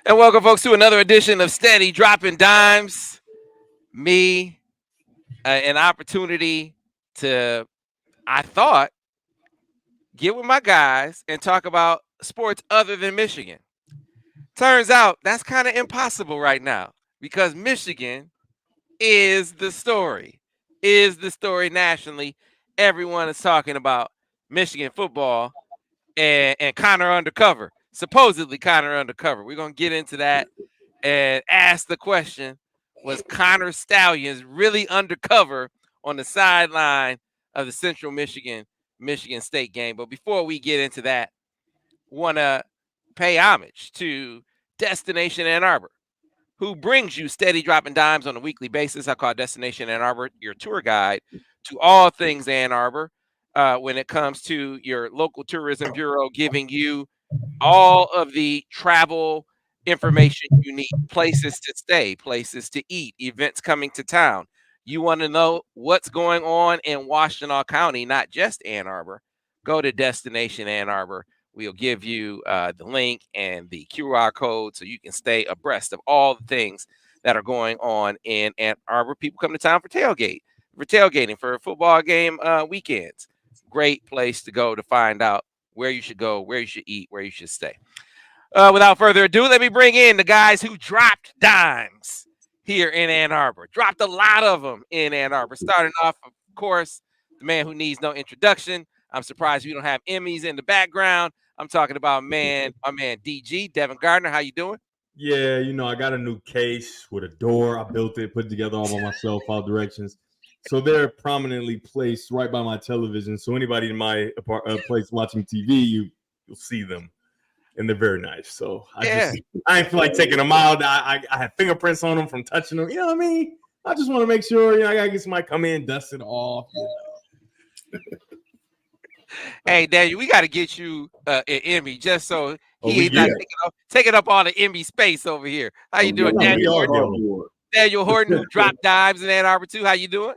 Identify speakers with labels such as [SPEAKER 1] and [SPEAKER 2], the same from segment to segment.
[SPEAKER 1] And welcome, folks, to another edition of Steady Dropping Dimes. Me, an opportunity to, I thought, get with my guys and talk about sports other than Michigan. Turns out that's kind of impossible right now because Michigan is the story, nationally. Everyone is talking about Michigan football and Connor undercover, supposedly Connor undercover. We're going to get into that and ask the question, was Connor Stallions really undercover on the sideline of the Central Michigan State game? But before we get into that, want to pay homage to Destination Ann Arbor, who brings you steady dropping dimes on a weekly basis. I call Destination Ann Arbor your tour guide to all things Ann Arbor when it comes to your local tourism bureau, giving you all of the travel information you need, places to stay, places to eat, events coming to town. You want to know what's going on in Washtenaw County, not just Ann Arbor. Go to Destination Ann Arbor. We'll give you the link and the QR code so you can stay abreast of all the things that are going on in Ann Arbor. People come to town for tailgating, for football game weekends. Great place to go to find out where you should go, where you should eat, where you should stay. Without further ado, let me bring in the guys who dropped dimes here in Ann Arbor. Dropped a lot of them in Ann Arbor. Starting off, of course, the man who needs no introduction. I'm surprised we don't have Emmys in the background. I'm talking about my man DG, Devin Gardner. How you doing?
[SPEAKER 2] Yeah, I got a new case with a door. I built it, put it together all by myself, all directions. So they're prominently placed right by my television. So anybody in my place watching TV, you'll see them, and they're very nice. So I ain't feel like taking them out. I have fingerprints on them from touching them. You know what I mean? I just want to make sure. I gotta get somebody come in, dust it off.
[SPEAKER 1] Hey, Daniel, we got to get you an Emmy just so he ain't not taking up all the Emmy space over here. How you doing, Daniel Horton? Daniel Horton, who dropped dimes in Ann Arbor too. How you doing?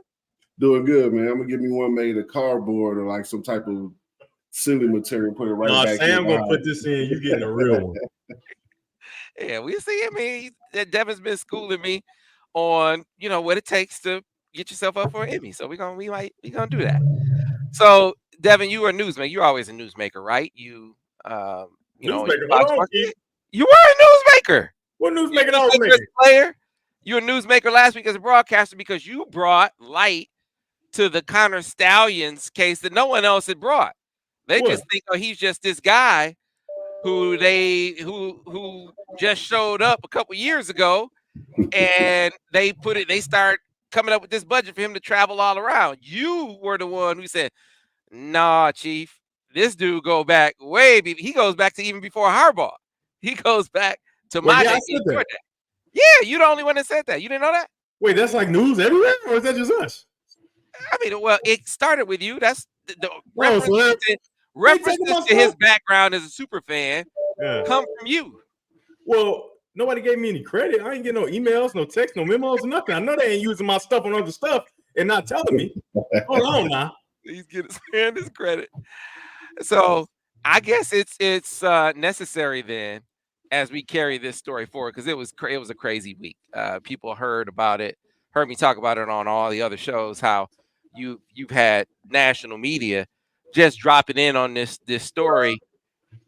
[SPEAKER 3] Doing good, man. I'm gonna give me one made of cardboard or like some type of silly material. Put it right back.
[SPEAKER 2] Sam gonna put this in. You getting a real one?
[SPEAKER 1] Yeah, we see. I mean, Devin's been schooling me on what it takes to get yourself up for an Emmy. So we gonna do that. So Devin, you were a newsmaker. You're always a newsmaker, right? You were a newsmaker.
[SPEAKER 2] What newsmaker? Newsmaker
[SPEAKER 1] player. You were a newsmaker last week as a broadcaster because you brought light to the Connor Stallions case that no one else had brought. They just think, he's just this guy who just showed up a couple years ago, and they start coming up with this budget for him to travel all around. You were the one who said, "Nah, Chief, this dude go back way. He goes back to even before Harbaugh. He goes back to my day." Yeah, you're the only one that said that. You didn't know that?
[SPEAKER 2] Wait, that's like news everywhere, or is that just us?
[SPEAKER 1] I mean, well, it started with you. That's the references to his background as a super fan come from you.
[SPEAKER 2] Well, nobody gave me any credit. I ain't getting no emails, no texts, no memos, nothing. I know they ain't using my stuff on other stuff and not telling me. Hold on now.
[SPEAKER 1] He's getting his credit. So I guess it's necessary then as we carry this story forward because it was a crazy week. People heard me talk about it on all the other shows. How you've had national media just dropping in on this story,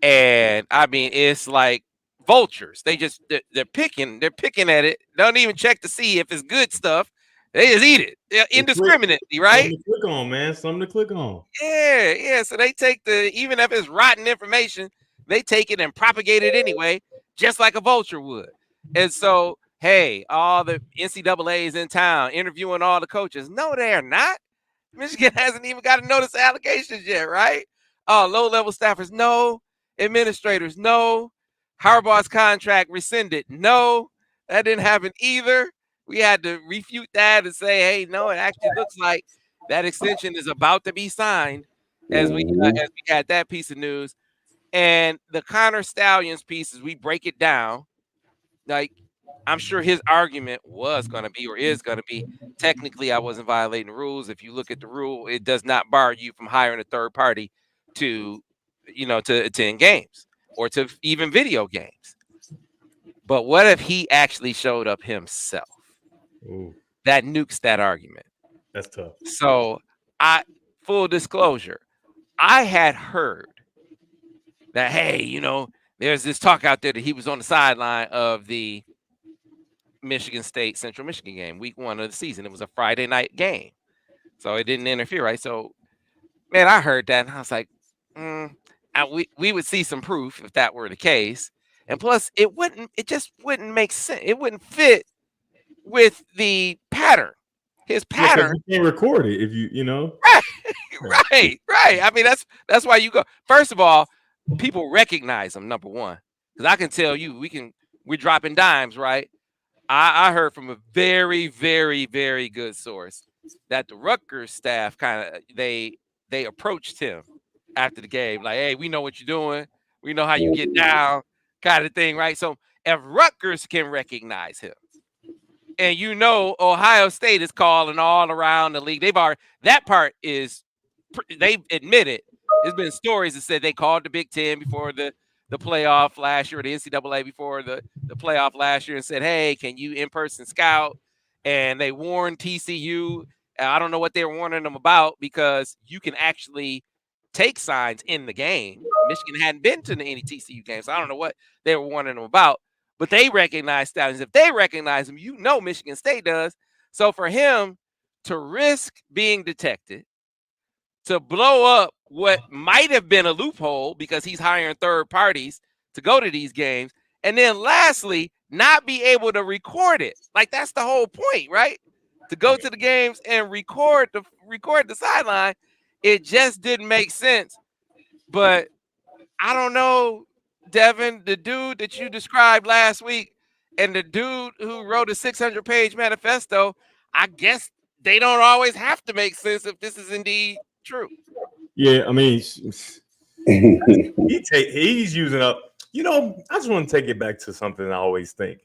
[SPEAKER 1] and I mean it's like vultures. They're picking at it. Don't even check to see if it's good stuff. They just eat it indiscriminately, right?
[SPEAKER 2] Something to click on, man. Something to click on.
[SPEAKER 1] Yeah. So they take even if it's rotten information, they take it and propagate it anyway, just like a vulture would. And so, hey, all the NCAAs in town interviewing all the coaches. No, they're not. Michigan hasn't even got to notice allegations yet, right? Oh, low-level staffers, no. Administrators, no. Harbaugh's contract rescinded, no. That didn't happen either. We had to refute that and say, hey, no, it actually looks like that extension is about to be signed as we had that piece of news. And the Connor Stallions pieces, we break it down. Like, I'm sure his argument was going to be or is going to be, technically, I wasn't violating the rules. If you look at the rule, it does not bar you from hiring a third party to attend games or to even video games. But what if he actually showed up himself?
[SPEAKER 2] Ooh,
[SPEAKER 1] That nukes that argument.
[SPEAKER 2] that's tough.
[SPEAKER 1] So full disclosure, I had heard that, hey, there's this talk out there that he was on the sideline of the Michigan State Central Michigan game, week 1 of the season. It was a Friday night game, so it didn't interfere, right? So, man, I heard that, and I was like, we would see some proof if that were the case. And plus, it just wouldn't make sense. It wouldn't fit with the pattern. His pattern.
[SPEAKER 2] You can't record it if you know.
[SPEAKER 1] Right. I mean, that's why you go. First of all, people recognize him, number one, because I can tell you, we're dropping dimes, right? I heard from a very, very, very good source that the Rutgers staff they approached him after the game, like, hey, we know what you're doing, we know how you get down, kind of thing, right? So if Rutgers can recognize him, and Ohio State is calling all around the league, that part is they've admitted. There's been stories that said they called the Big Ten before the playoff last year, or the NCAA before the playoff last year, and said, hey, can you in-person scout? And they warned TCU. I don't know what they were warning them about, because you can actually take signs in the game. Michigan hadn't been to any TCU games, so I don't know what they were warning them about. But they recognize Stallions. If they recognize him, Michigan State does. So for him to risk being detected, to blow up what might have been a loophole because he's hiring third parties to go to these games, and then lastly, not be able to record it. Like, that's the whole point, right? To go to the games and record the sideline. It just didn't make sense. But I don't know, Devin, the dude that you described last week and the dude who wrote a 600-page manifesto, I guess they don't always have to make sense if this is indeed true.
[SPEAKER 2] Yeah, I mean, he's using up. I just want to take it back to something I always think.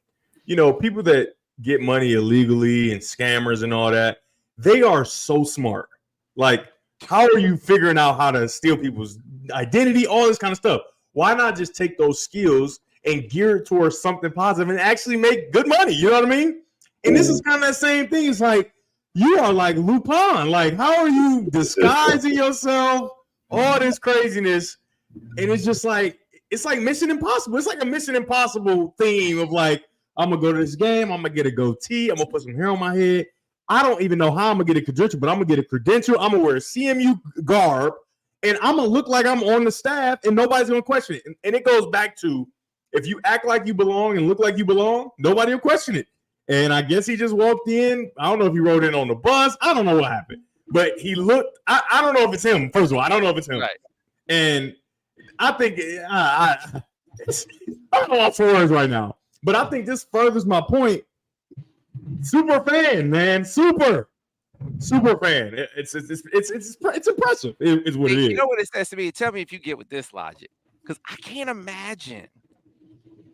[SPEAKER 2] People that get money illegally and scammers and all that, they are so smart. Like, how are you figuring out how to steal people's identity, all this kind of stuff? Why not just take those skills and gear it towards something positive and actually make good money? You know what I mean? And this is kind of that same thing. It's like, you are like Lupin. Like, how are you disguising yourself? All this craziness. And it's just like, it's like Mission Impossible. It's like a Mission Impossible theme of like, I'm going to go to this game. I'm going to get a goatee. I'm going to put some hair on my head. I don't even know how I'm going to get a credential, but I'm going to get a credential. I'm going to wear a CMU garb, and I'm going to look like I'm on the staff, and nobody's going to question it. And it goes back to, if you act like you belong and look like you belong, nobody will question it. And I guess he just walked in. I don't know if he rode in on the bus. I don't know what happened. But he looked, I don't know if it's him. First of all, I don't know if it's him.
[SPEAKER 1] Right.
[SPEAKER 2] And I think I'm all fours right now. But I think this furthers my point. Super fan, man. Super fan. It's impressive. It's what it is.
[SPEAKER 1] You know what it says to me? Tell me if you get with this logic. Because I can't imagine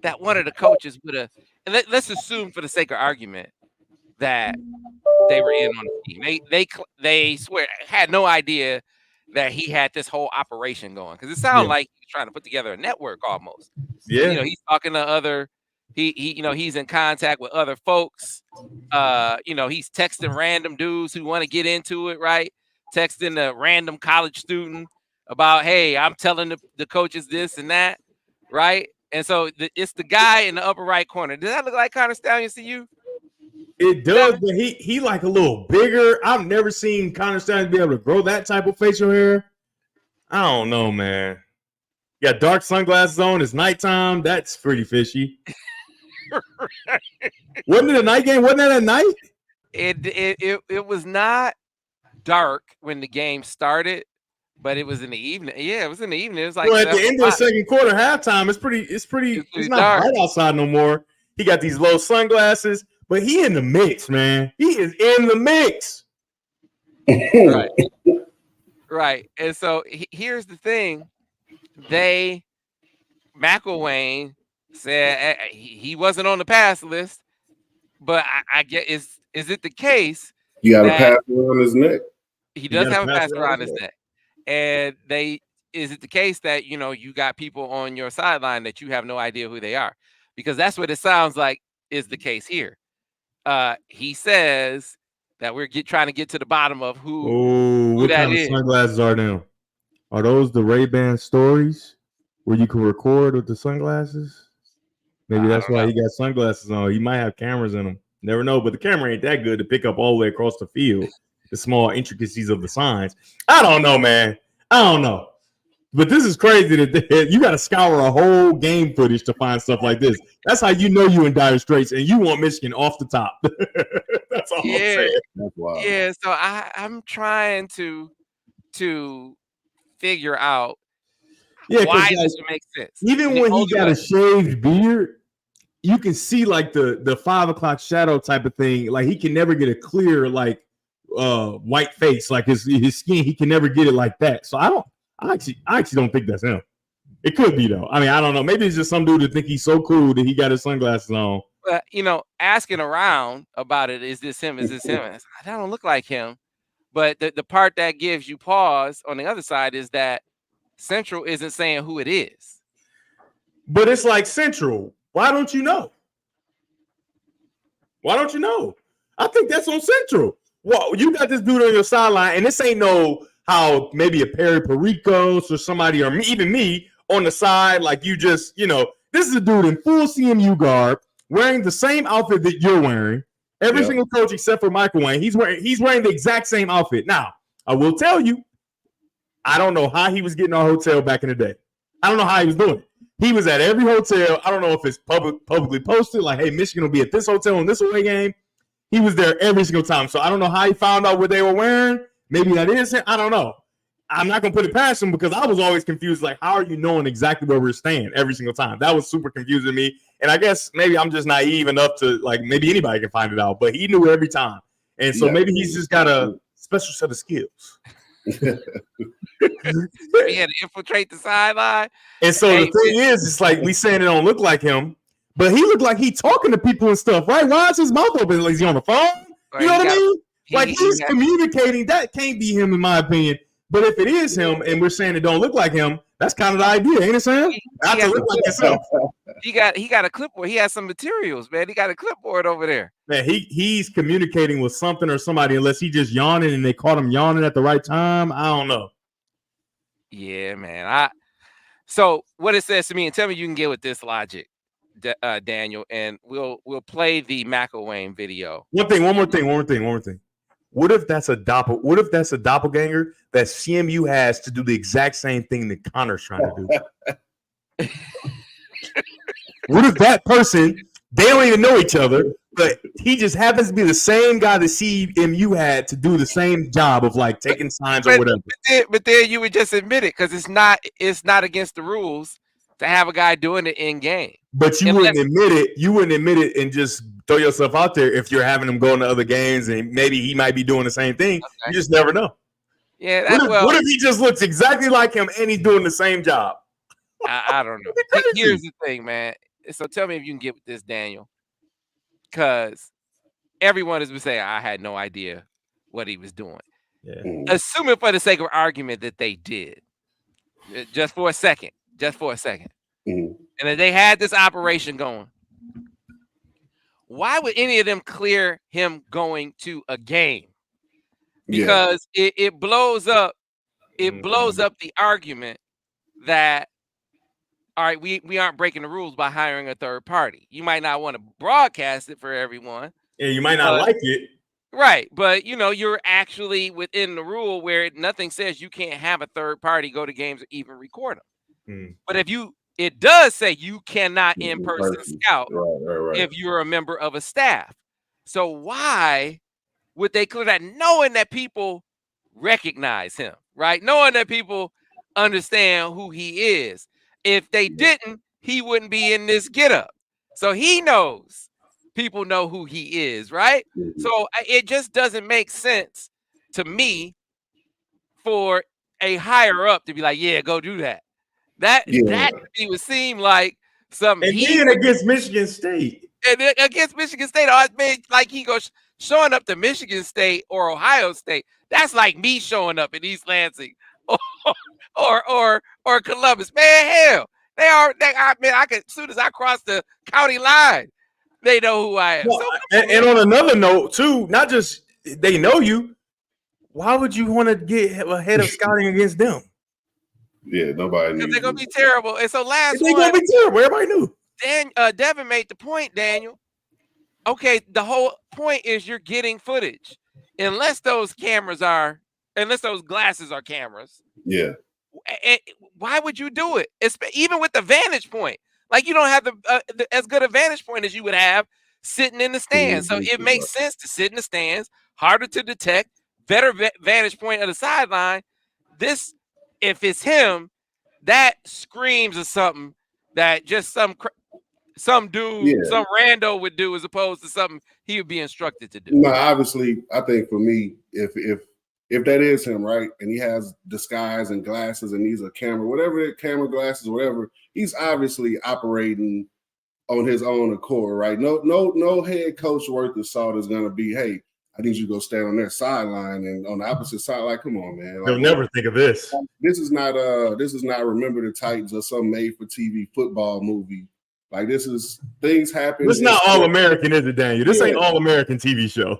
[SPEAKER 1] that one of the coaches would have, and let's assume for the sake of argument that they were in on the team. They swear had no idea that he had this whole operation going, because it sounded like he was trying to put together a network almost.
[SPEAKER 2] Yeah,
[SPEAKER 1] he's talking to other. He's in contact with other folks. He's texting random dudes who want to get into it, right? Texting a random college student about, hey, I'm telling the coaches this and that, right? And so it's the guy in the upper right corner. Does that look like Connor Stallions to you?
[SPEAKER 2] It does, but he like a little bigger. I've never seen Connor Stallions be able to grow that type of facial hair. I don't know, man. Got dark sunglasses on. It's nighttime. That's pretty fishy. Wasn't it a night game? Wasn't that at night?
[SPEAKER 1] It was not dark when the game started, but it was in the evening. Yeah, it was in the evening. It was like
[SPEAKER 2] at the end of the second quarter, halftime. It's not bright outside no more. He got these low sunglasses, but he in the mix, man. He is in the mix.
[SPEAKER 1] Right. And so here's the thing: McElwain said he wasn't on the pass list, but I get is it the case?
[SPEAKER 3] You got a pass around his neck.
[SPEAKER 1] He does have a pass around his neck, and is it the case that you got people on your sideline that you have no idea who they are? because that's what it sounds like is the case here. He says that we're trying to get to the bottom of who
[SPEAKER 2] what
[SPEAKER 1] that
[SPEAKER 2] kind of
[SPEAKER 1] is.
[SPEAKER 2] sunglasses are them? Are those the Ray-Ban Stories where you can record with the sunglasses? Maybe that's why he got sunglasses on. He might have cameras in them. Never know, but the camera ain't that good to pick up all the way across the field the small intricacies of the signs. I don't know, man. I don't know. But this is crazy that you got to scour a whole game footage to find stuff like this. That's how you know you in dire straits, and you want Michigan off the top. That's all I'm saying.
[SPEAKER 3] That's wild.
[SPEAKER 1] Yeah, so I'm trying to figure out why this would make sense.
[SPEAKER 2] Even when he got a shaved beard, you can see like the 5 o'clock shadow type of thing. Like he can never get a clear like white face, like his skin. He can never get it like that. So I actually don't think that's him. It could be though. I mean, I don't know. Maybe it's just some dude that think he's so cool that he got his sunglasses on.
[SPEAKER 1] But asking around about it, is this him? Is this him? That don't look like him. But the part that gives you pause on the other side is that Central isn't saying who it is.
[SPEAKER 2] But it's like, Central, why don't you know? Why don't you know? I think that's on Central. Well, you got this dude on your sideline, and this ain't no how maybe a Perry Pericos or somebody, or even me on the side, like you just, this is a dude in full CMU garb, wearing the same outfit that you're wearing. Every single coach except for Michael Wayne, he's wearing the exact same outfit. Now, I will tell you, I don't know how he was getting our hotel back in the day. I don't know how he was doing it. He was at every hotel. I don't know if it's publicly posted, like, hey, Michigan will be at this hotel on this away game. He was there every single time. So I don't know how he found out what they were wearing. Maybe that is him. I don't know. I'm not going to put it past him because I was always confused. Like, how are you knowing exactly where we're staying every single time? That was super confusing to me. And I guess maybe I'm just naive enough to, like, maybe anybody can find it out. But he knew every time. And so maybe he's just got a special set of skills.
[SPEAKER 1] He had to infiltrate the sideline.
[SPEAKER 2] And so the thing is, it's like we saying it don't look like him, but he looked like he talking to people and stuff, right? Why is his mouth open? Like, is he on the phone? You know what I mean? Like he's communicating. That can't be him, in my opinion. But if it is him, and we're saying it don't look like him, that's kind of the idea, ain't it, Sam? Not to look like yourself.
[SPEAKER 1] He got a clipboard. He has some materials, man. He got a clipboard over there.
[SPEAKER 2] Man, he's communicating with something or somebody, unless he just yawning and they caught him yawning at the right time. I don't know.
[SPEAKER 1] Yeah, man. So what it says to me, and tell me you can get with this logic, Daniel, and we'll play the McElwain video.
[SPEAKER 2] One more thing. What if that's a doppelganger that CMU has to do the exact same thing that Connor's trying to do? What if that person, they don't even know each other, but he just happens to be the same guy that CMU had to do the same job of like taking signs or whatever?
[SPEAKER 1] But then you would just admit it because it's not against the rules to have a guy doing it in game.
[SPEAKER 2] But you wouldn't admit it. You wouldn't admit it and just throw yourself out there if you're having him going to other games and maybe he might be doing the same thing. Okay. You just never know.
[SPEAKER 1] Yeah.
[SPEAKER 2] What if he just looks exactly like him and he's doing the same job?
[SPEAKER 1] I don't know. Here's the thing, man. So tell me if you can get with this, Daniel, because everyone has been saying I had no idea what he was doing.
[SPEAKER 2] Yeah.
[SPEAKER 1] Assuming for the sake of argument that they did, just for a second. Mm-hmm. And if they had this operation going, why would any of them clear him going to a game? Because it blows up. It blows up the argument that, all right, we aren't breaking the rules by hiring a third party. You might not want to broadcast it for everyone.
[SPEAKER 2] Yeah, you might not like it.
[SPEAKER 1] Right. But, you're actually within the rule where nothing says you can't have a third party go to games or even record them. But it does say you cannot in-person scout if you're a member of a staff. So why would they clear that, knowing that people recognize him, right? Knowing that people understand who he is. If they didn't, he wouldn't be in this getup. So he knows people know who he is, right? So it just doesn't make sense to me for a higher up to be like, yeah, go do that. That to me would seem like something.
[SPEAKER 2] And then against Michigan State.
[SPEAKER 1] And against Michigan State, I mean, like he goes showing up to Michigan State or Ohio State. That's like me showing up in East Lansing or Columbus. Man, hell, I could, as soon as I cross the county line, they know who I am.
[SPEAKER 2] Well, and on another note, too, not just they know you. Why would you want to get ahead of scouting against them?
[SPEAKER 3] Yeah, nobody
[SPEAKER 1] because
[SPEAKER 3] needs
[SPEAKER 1] they're gonna be terrible. And so last
[SPEAKER 2] they're gonna be terrible. Everybody knew.
[SPEAKER 1] Devin made the point, Daniel. Okay, the whole point is you're getting footage. Unless those glasses are cameras.
[SPEAKER 3] Yeah.
[SPEAKER 1] Why would you do it? It's, even with the vantage point. Like you don't have as good a vantage point as you would have sitting in the stands. So it makes sense to sit in the stands, harder to detect, better vantage point of the sideline. This, if it's him, that screams of something that just some dude, some rando would do as opposed to something he would be instructed to do.
[SPEAKER 3] No, obviously, I think for me, if that is him, right, and he has disguise and glasses and these are camera glasses, whatever, he's obviously operating on his own accord, right? No head coach worth of salt is gonna be, hey, I need you to go stand on their sideline and on the opposite side. Like, come on, man. Like,
[SPEAKER 2] they'll never think of this.
[SPEAKER 3] This is not Remember the Titans or some made-for-TV football movie. Like, this is things happen.
[SPEAKER 2] This is not All American, is it, Daniel? This ain't All American TV show.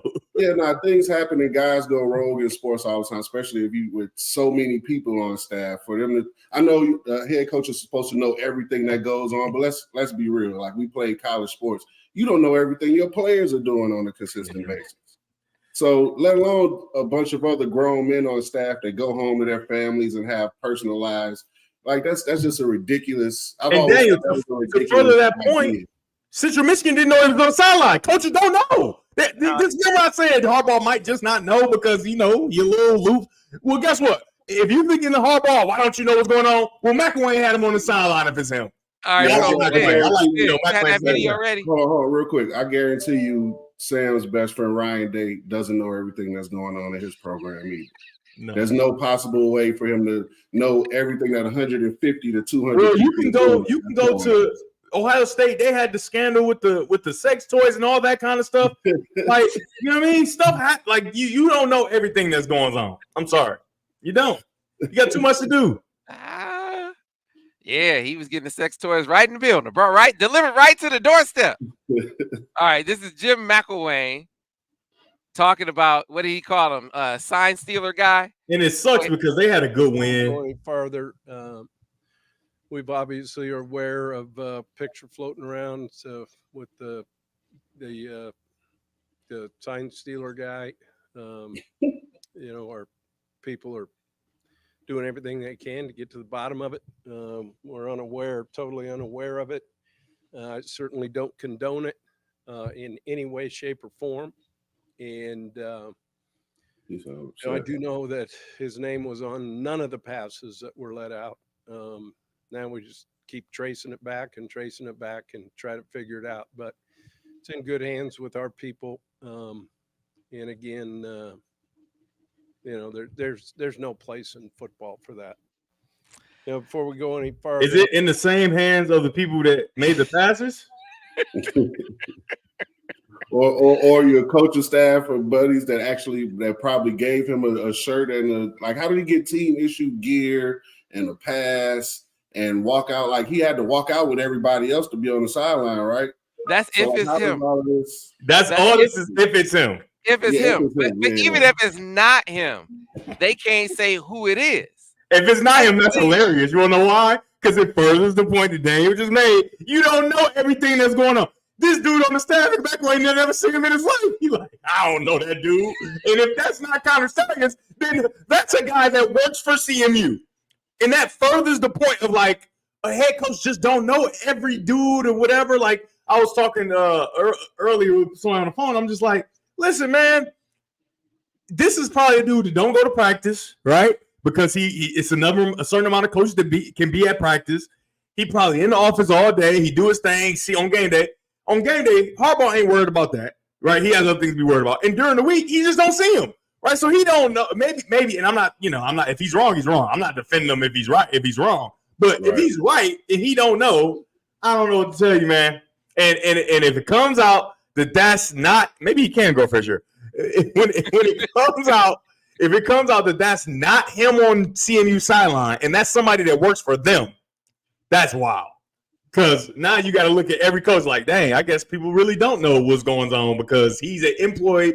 [SPEAKER 3] Things happen and guys go rogue in sports all the time, especially if you with so many people on staff. For them to, I know the head coach is supposed to know everything that goes on, but let's be real. Like, we play college sports, you don't know everything your players are doing on a consistent basis. So, let alone a bunch of other grown men on staff that go home to their families and have personal lives. Like, that's just a ridiculous.
[SPEAKER 2] And Daniel, to further that point, Central Michigan didn't know he was on the sideline. Coaches don't know. This is what I said. Harbaugh might just not know because, you're a little loose. Well, guess what? If you're thinking the Harbaugh, why don't you know what's going on? Well, McElwain had him on the sideline if it's him.
[SPEAKER 1] All right, that video already.
[SPEAKER 3] Hold on, real quick. I guarantee you, Sam's best friend Ryan Day doesn't know everything that's going on in his program either. No. There's no possible way for him to know everything that 150 to 200.
[SPEAKER 2] Well, you can go to Ohio State. They had the scandal with the sex toys and all that kind of stuff. Like, you know what I mean? Stuff like you don't know everything that's going on. I'm sorry, you don't. You got too much to do.
[SPEAKER 1] Yeah, he was getting the sex toys right in the building, bro. Right, delivered right to the doorstep. All right, this is Jim McElwain talking about, what did he call him? Sign stealer guy.
[SPEAKER 2] And it sucks because they had a good win.
[SPEAKER 4] Going farther, we've obviously are aware of a picture floating around with the sign stealer guy. Our people are doing everything they can to get to the bottom of it. We're totally unaware of it. I certainly don't condone it in any way, shape, or form. And I do know that his name was on none of the passes that were let out. Now we just keep tracing it back and try to figure it out. But it's in good hands with our people. And again, there's no place in football for that. Before we go any farther,
[SPEAKER 2] is it in the same hands of the people that made the passes?
[SPEAKER 3] or your coaching staff or buddies that probably gave him a shirt and how did he get team issued gear and a pass and walk out? Like, he had to walk out with everybody else to be on the sideline, right?
[SPEAKER 1] That's if it's him.
[SPEAKER 2] That's all this is if it's him.
[SPEAKER 1] If it's him. But even if it's not him, they can't say who it is.
[SPEAKER 2] If it's not him, that's hilarious. You want to know why? Because it furthers the point that Daniel just made. You don't know everything that's going on. This dude on the staff in the back line never seen him in his life. He's like, I don't know that dude. And if that's not Connor Stallions, then that's a guy that works for CMU. And that furthers the point of a head coach just don't know every dude or whatever. Like, I was talking earlier with someone on the phone. I'm just like, listen, man, this is probably a dude that don't go to practice, right? Because it's a certain amount of coaches that can be at practice. He probably in the office all day. He do his thing. See, on game day, Harbaugh ain't worried about that, right? He has other things to be worried about. And during the week, he just don't see him, right? So he don't know. Maybe, and I'm not. If he's wrong, he's wrong. I'm not defending him if he's right. If he's wrong, but if he's right and he don't know, I don't know what to tell you, man. And if it comes out that that's not, maybe he can go for sure. When it comes out that that's not him on CMU sideline and that's somebody that works for them, that's wild. Because now you got to look at every coach like, dang, I guess people really don't know what's going on because he's an employed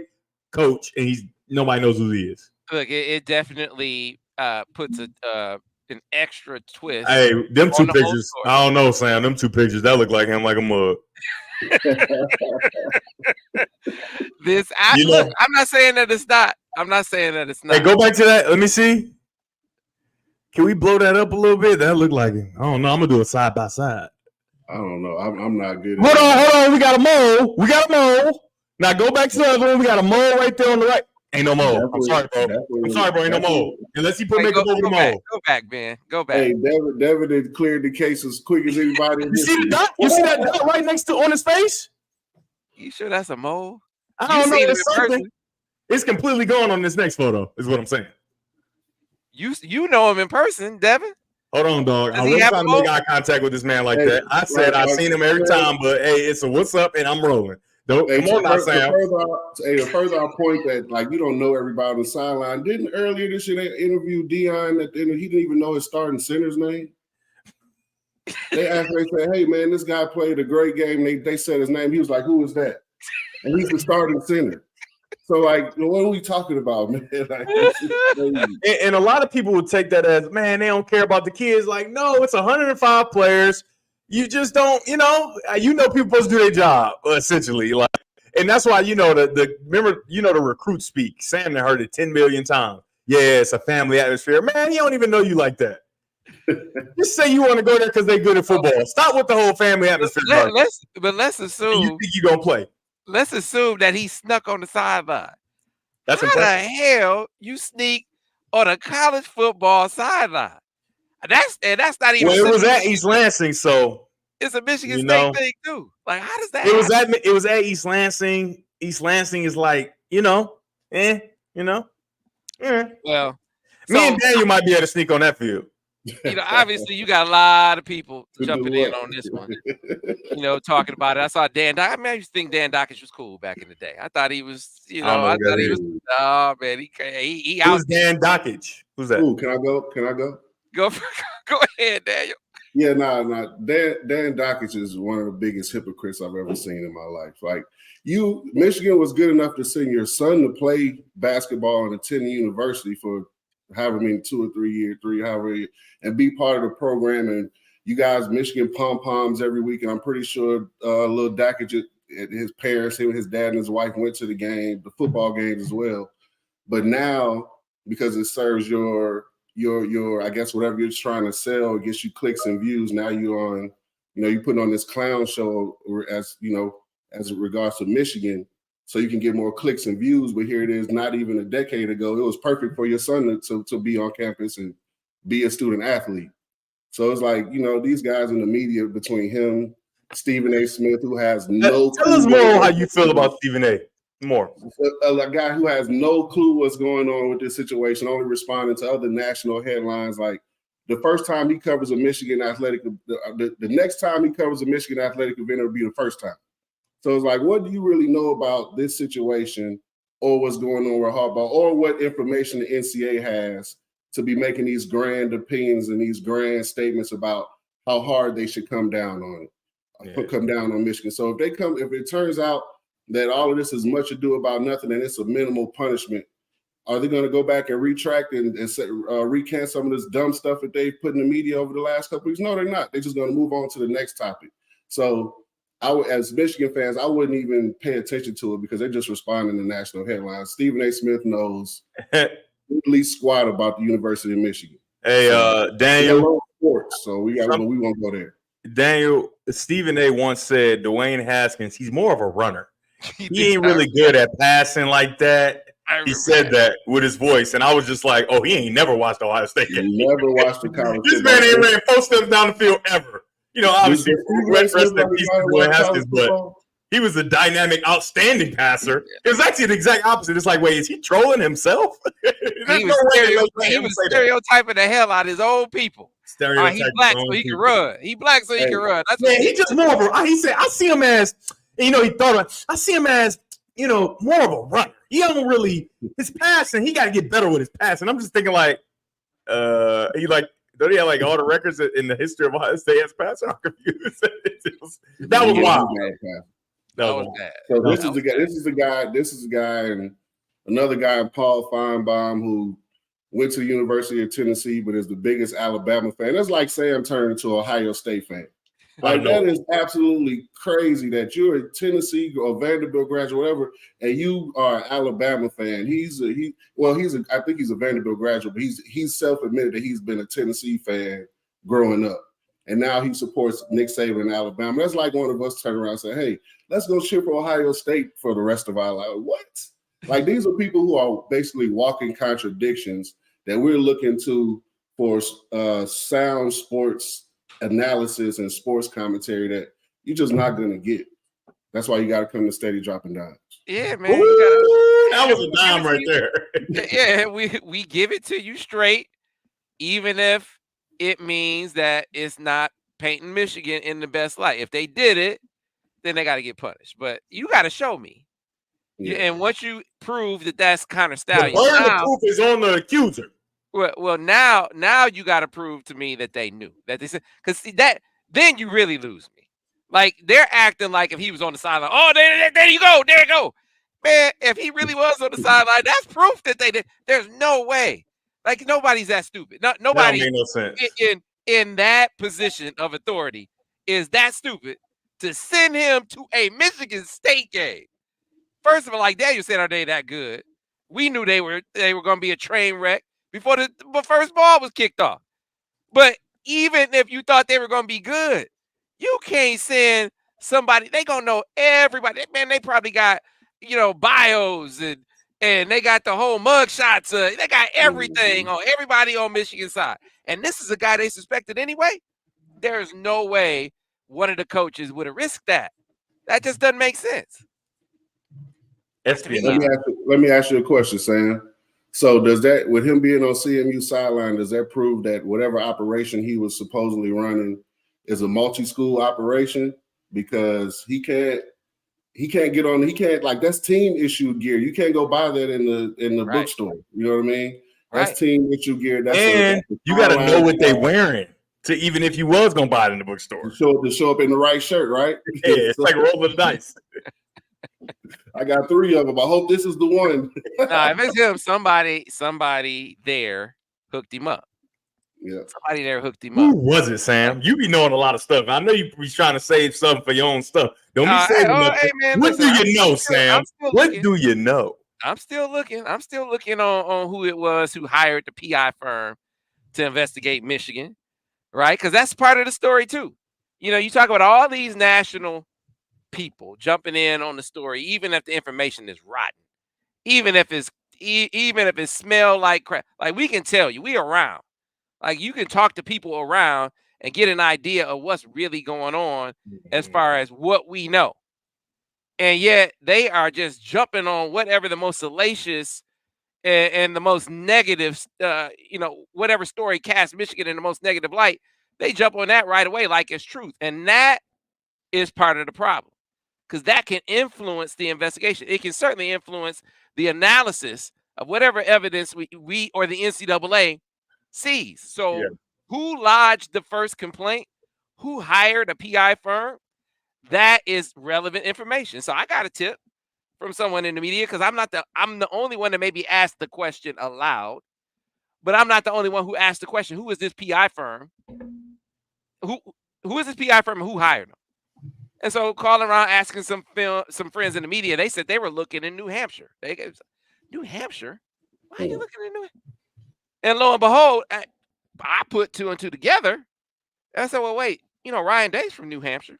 [SPEAKER 2] coach and nobody knows who he is.
[SPEAKER 1] Look, it definitely puts an extra twist.
[SPEAKER 2] Hey, them two
[SPEAKER 1] on the whole
[SPEAKER 2] pictures,
[SPEAKER 1] story.
[SPEAKER 2] I don't know, Sam. Them two pictures, that look like him like a mug.
[SPEAKER 1] Look, I'm not saying that it's not. I'm not saying that it's not.
[SPEAKER 2] Hey, go back to that. Let me see. Can we blow that up a little bit? That look like him. I don't know. I'm gonna do it side by side.
[SPEAKER 3] I don't know. I'm not good.
[SPEAKER 2] Hold on. We got a mole. Now go back to the other one. We got a mole right there on the right. Ain't no mole. I'm sorry, bro. Ain't no mole. Unless he put makeup over the mole.
[SPEAKER 1] Go back, man. Go back.
[SPEAKER 3] Hey, Devin had cleared the case as quick as anybody.
[SPEAKER 2] You see the dot? You see that dot right next to on his face?
[SPEAKER 1] You sure that's a mole?
[SPEAKER 2] I don't know. It's something. It's completely gone on this next photo, is what I'm saying.
[SPEAKER 1] You know him in person, Devin?
[SPEAKER 2] Hold on, dog. I wasn't trying to make eye contact with this man like that. I said I've seen him every time, but hey, it's a what's up, and I'm rolling. Come on now, Sam.
[SPEAKER 3] Further our point that like you don't know everybody on the sideline. Didn't earlier this year they interviewed Dion at the end, he didn't even know his starting center's name. They said, "Hey man, this guy played a great game." They said his name. He was like, "Who is that?" And he's the starting center. So like, what are we talking about, man? Like,
[SPEAKER 2] and a lot of people would take that as, man, they don't care about the kids. Like, no, it's 105 players. You just don't, people supposed to do their job, essentially. Like, and that's why, the recruit speak. Sam heard it 10 million times. Yeah, it's a family atmosphere. Man, he don't even know you like that. Just say you want to go there because they're good at football. Stop with the whole family atmosphere.
[SPEAKER 1] Let's assume
[SPEAKER 2] you think you're gonna play.
[SPEAKER 1] Let's assume that he snuck on the sideline.
[SPEAKER 2] That's
[SPEAKER 1] how
[SPEAKER 2] impressive.
[SPEAKER 1] The hell you sneak on a college football sideline? That's not even.
[SPEAKER 2] Well, it was at East Lansing, so
[SPEAKER 1] it's a Michigan State thing too. Like, how does that?
[SPEAKER 2] It was at East Lansing. East Lansing is like, Well, me and Daniel might be able to sneak on that field.
[SPEAKER 1] Obviously, you got a lot of people jumping in on this one. Talking about it. I saw Dan. I used to think Dan Dockich was cool back in the day. I thought he was. I thought he was. Oh man, he out.
[SPEAKER 2] Who's Dan Dockich? Who's that?
[SPEAKER 3] Ooh, can I go?
[SPEAKER 1] Go ahead, Daniel.
[SPEAKER 3] Yeah, nah. Dan Dockich is one of the biggest hypocrites I've ever seen in my life. Like Michigan was good enough to send your son to play basketball and attend the university for however many 2 or 3 years, and be part of the program. And you guys, Michigan pom-poms every week. And I'm pretty sure little Dockich, his parents, his dad and his wife went to the football games as well. But now, because it serves your I guess whatever you're trying to sell, it gets you clicks and views. Now you're on, you're putting on this clown show as it regards to Michigan, so you can get more clicks and views. But here it is, not even a decade ago, it was perfect for your son to be on campus and be a student athlete. So it's like, these guys in the media, between him, Stephen A. Smith, who has no
[SPEAKER 2] Tell us more how you feel about Stephen A. More.
[SPEAKER 3] A guy who has no clue what's going on with this situation, only responding to other national headlines. Like the first time he covers a Michigan athletic, the next time he covers a Michigan athletic event, it'll be the first time. So it's like, what do you really know about this situation, or what's going on with Harbaugh, or what information the NCAA has to be making these grand opinions and these grand statements about how hard they should come down on it, come down on Michigan. So if it turns out that all of this is much ado about nothing and it's a minimal punishment, are they going to go back and retract and recant some of this dumb stuff that they've put in the media over the last couple of weeks? No, they're not. They're just going to move on to the next topic. So as Michigan fans, I wouldn't even pay attention to it because they're just responding to national headlines. Stephen A. Smith knows at least squat about the University of Michigan.
[SPEAKER 2] Hey, Daniel.
[SPEAKER 3] Sports, so we won't go there.
[SPEAKER 2] Daniel, Stephen A. once said Dwayne Haskins, he's more of a runner. He ain't really good at passing like that. He said that with his voice, and I was just like, "Oh, he ain't never watched Ohio State game.
[SPEAKER 3] He never watched the college.
[SPEAKER 2] This man ain't ran 4 steps down the field ever. Obviously, rest in peace to Dwayne Haskins, but he was a dynamic, outstanding passer. It was actually the exact opposite. It's like, wait, is he trolling himself?
[SPEAKER 1] He was stereotyping the hell out of his old people. He's black, so he can run. He black, so he can run. That's
[SPEAKER 2] he just more of a. He said, I see him as. He thought I see him as, more of a runner. He don't really his passing. He got to get better with his passing. I'm just thinking like, he like Don't he have like all the records in the history of Ohio State as passer? I'm confused. That was wild.
[SPEAKER 1] That was bad.
[SPEAKER 3] So this is the guy. This is the guy, and another guy, Paul Feinbaum, who went to the University of Tennessee, but is the biggest Alabama fan. That's like Sam turning to an Ohio State fan. Like that is absolutely crazy that you're a Tennessee or Vanderbilt graduate, whatever, and you are an Alabama fan. I think he's a Vanderbilt graduate, but he's self-admitted that he's been a Tennessee fan growing up. And now he supports Nick Saban in Alabama. That's like one of us turn around and say, hey, let's go cheer for Ohio State for the rest of our life. What? Like these are people who are basically walking contradictions that we're looking to for sound sports analysis and sports commentary that you're just not going to get. That's why you got to come to Steady Dropping Dimes.
[SPEAKER 1] Yeah, man.
[SPEAKER 2] That was a dime right there.
[SPEAKER 1] Yeah, we give it to you straight, even if it means that it's not painting Michigan in the best light. If they did it, then they got to get punished. But you got to show me. Yeah. And once you prove that that's Connor Stallions,
[SPEAKER 2] the burden of proof is on the accuser.
[SPEAKER 1] Well, now you got to prove to me that they knew that they said, because see that then you really lose me. Like they're acting like if he was on the sideline. Oh, there you go, man. If he really was on the sideline, that's proof that they did. There's no way. Like nobody's that stupid. Nobody
[SPEAKER 2] that don't make no sense.
[SPEAKER 1] In that position of authority is that stupid to send him to a Michigan State game. First of all, like Daniel said, are they that good? We knew they were going to be a train wreck before the first ball was kicked off. But even if you thought they were going to be good, you can't send somebody. They going to know everybody. Man, they probably got, bios and they got the whole mug shots. They got everything on everybody on Michigan side. And this is a guy they suspected anyway. There's no way one of the coaches would have risked that. That just doesn't make sense.
[SPEAKER 3] Let me ask you a question, Sam. So does that, with him being on CMU sideline, does that prove that whatever operation he was supposedly running is a multi-school operation? Because he can't get on. He can't, like, that's team issue gear. You can't go buy that in the right. bookstore. You know what I mean? That's right. Team issue gear.
[SPEAKER 2] And you got to know what they're wearing to, even if you was gonna buy it in the bookstore,
[SPEAKER 3] to show up in the right shirt, right?
[SPEAKER 2] Yeah, it's like rolling the dice.
[SPEAKER 3] I got 3 of them. I hope this is the one.
[SPEAKER 1] Nah, if it's him, somebody there hooked him up.
[SPEAKER 3] Yeah,
[SPEAKER 1] somebody there hooked him
[SPEAKER 2] up.
[SPEAKER 1] Who
[SPEAKER 2] was it, Sam? You be knowing a lot of stuff. I know you be trying to save something for your own stuff. Don't be saving nothing. Hey, man, what do you know, Sam? What do you know?
[SPEAKER 1] I'm still looking on who it was who hired the PI firm to investigate Michigan, right? Because that's part of the story too. You talk about all these national people jumping in on the story, even if the information is rotten, even if it smell like crap. Like, we can tell you, we around. Like, you can talk to people around and get an idea of what's really going on as far as what we know. And yet they are just jumping on whatever the most salacious and the most negative, whatever story casts Michigan in the most negative light. They jump on that right away like it's truth. And that is part of the problem, because that can influence the investigation. It can certainly influence the analysis of whatever evidence we or the NCAA sees. So who lodged the first complaint? Who hired a PI firm? That is relevant information. So I got a tip from someone in the media, because I'm the only one that maybe asked the question aloud, but I'm not the only one who asked the question. Who is this PI firm? Who is this PI firm and who hired them? And so calling around asking some friends in the media, they said they were looking in New Hampshire. New Hampshire? Why are you looking in New Hampshire? And lo and behold, I put 2 and 2 together. And I said, well, wait, Ryan Day's from New Hampshire.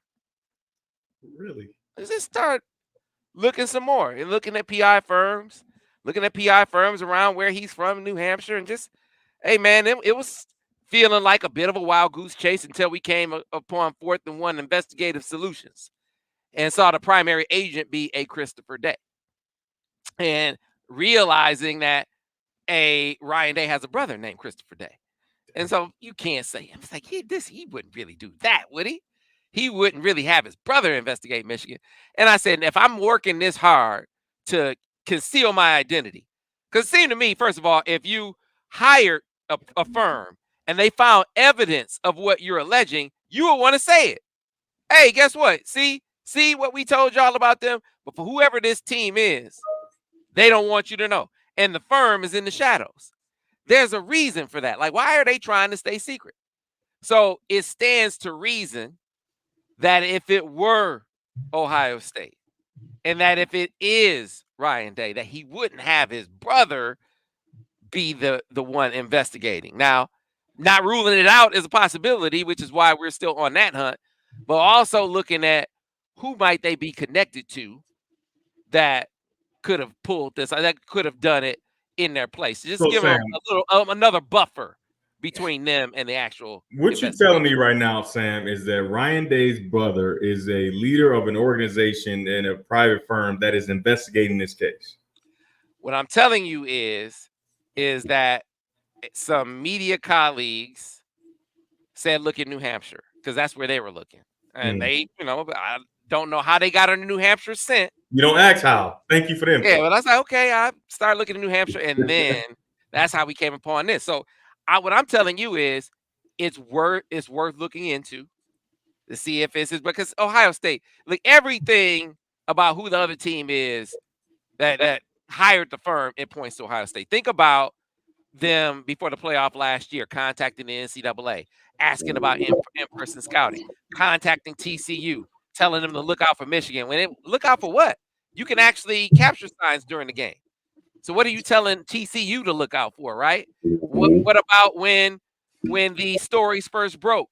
[SPEAKER 2] Really?
[SPEAKER 1] Let's just start looking some more and looking at PI firms around where he's from, New Hampshire. And just, hey, man, it was feeling like a bit of a wild goose chase until we came upon 4th and 1 investigative solutions and saw the primary agent be a Christopher Day. And realizing that Ryan Day has a brother named Christopher Day. And so you can't say, I was like, he wouldn't really do that, would he? He wouldn't really have his brother investigate Michigan. And I said, if I'm working this hard to conceal my identity, because it seemed to me, first of all, if you hired a firm and they found evidence of what you're alleging, you will want to say it. Hey, guess what? See what we told y'all about them? But for whoever this team is, they don't want you to know. And the firm is in the shadows. There's a reason for that. Like, why are they trying to stay secret? So it stands to reason that if it were Ohio State, and that if it is Ryan Day, that he wouldn't have his brother be the one investigating. Now, not ruling it out as a possibility, which is why we're still on that hunt, but also looking at who might they be connected to that could have pulled this, that could have done it in their place. Just
[SPEAKER 2] So,
[SPEAKER 1] give
[SPEAKER 2] Sam,
[SPEAKER 1] them a little another buffer between them and the actual.
[SPEAKER 2] What you're telling me right now, Sam, is that Ryan Day's brother is a leader of an organization and a private firm that is investigating this case.
[SPEAKER 1] What I'm telling you is that some media colleagues said, look at New Hampshire, because that's where they were looking. And they, I don't know how they got on the New Hampshire scent.
[SPEAKER 2] You don't ask how. Thank you for them.
[SPEAKER 1] Yeah, but I was like, okay, I started looking at New Hampshire, and then that's how we came upon this. So what I'm telling you is it's worth looking into to see if it's because Ohio State, like everything about who the other team is that hired the firm, it points to Ohio State. Think about them before the playoff last year, contacting the NCAA, asking about in-person scouting, contacting TCU, telling them to look out for Michigan. Look out for what? You can actually capture signs during the game. So what are you telling TCU to look out for, right? What about when the stories first broke?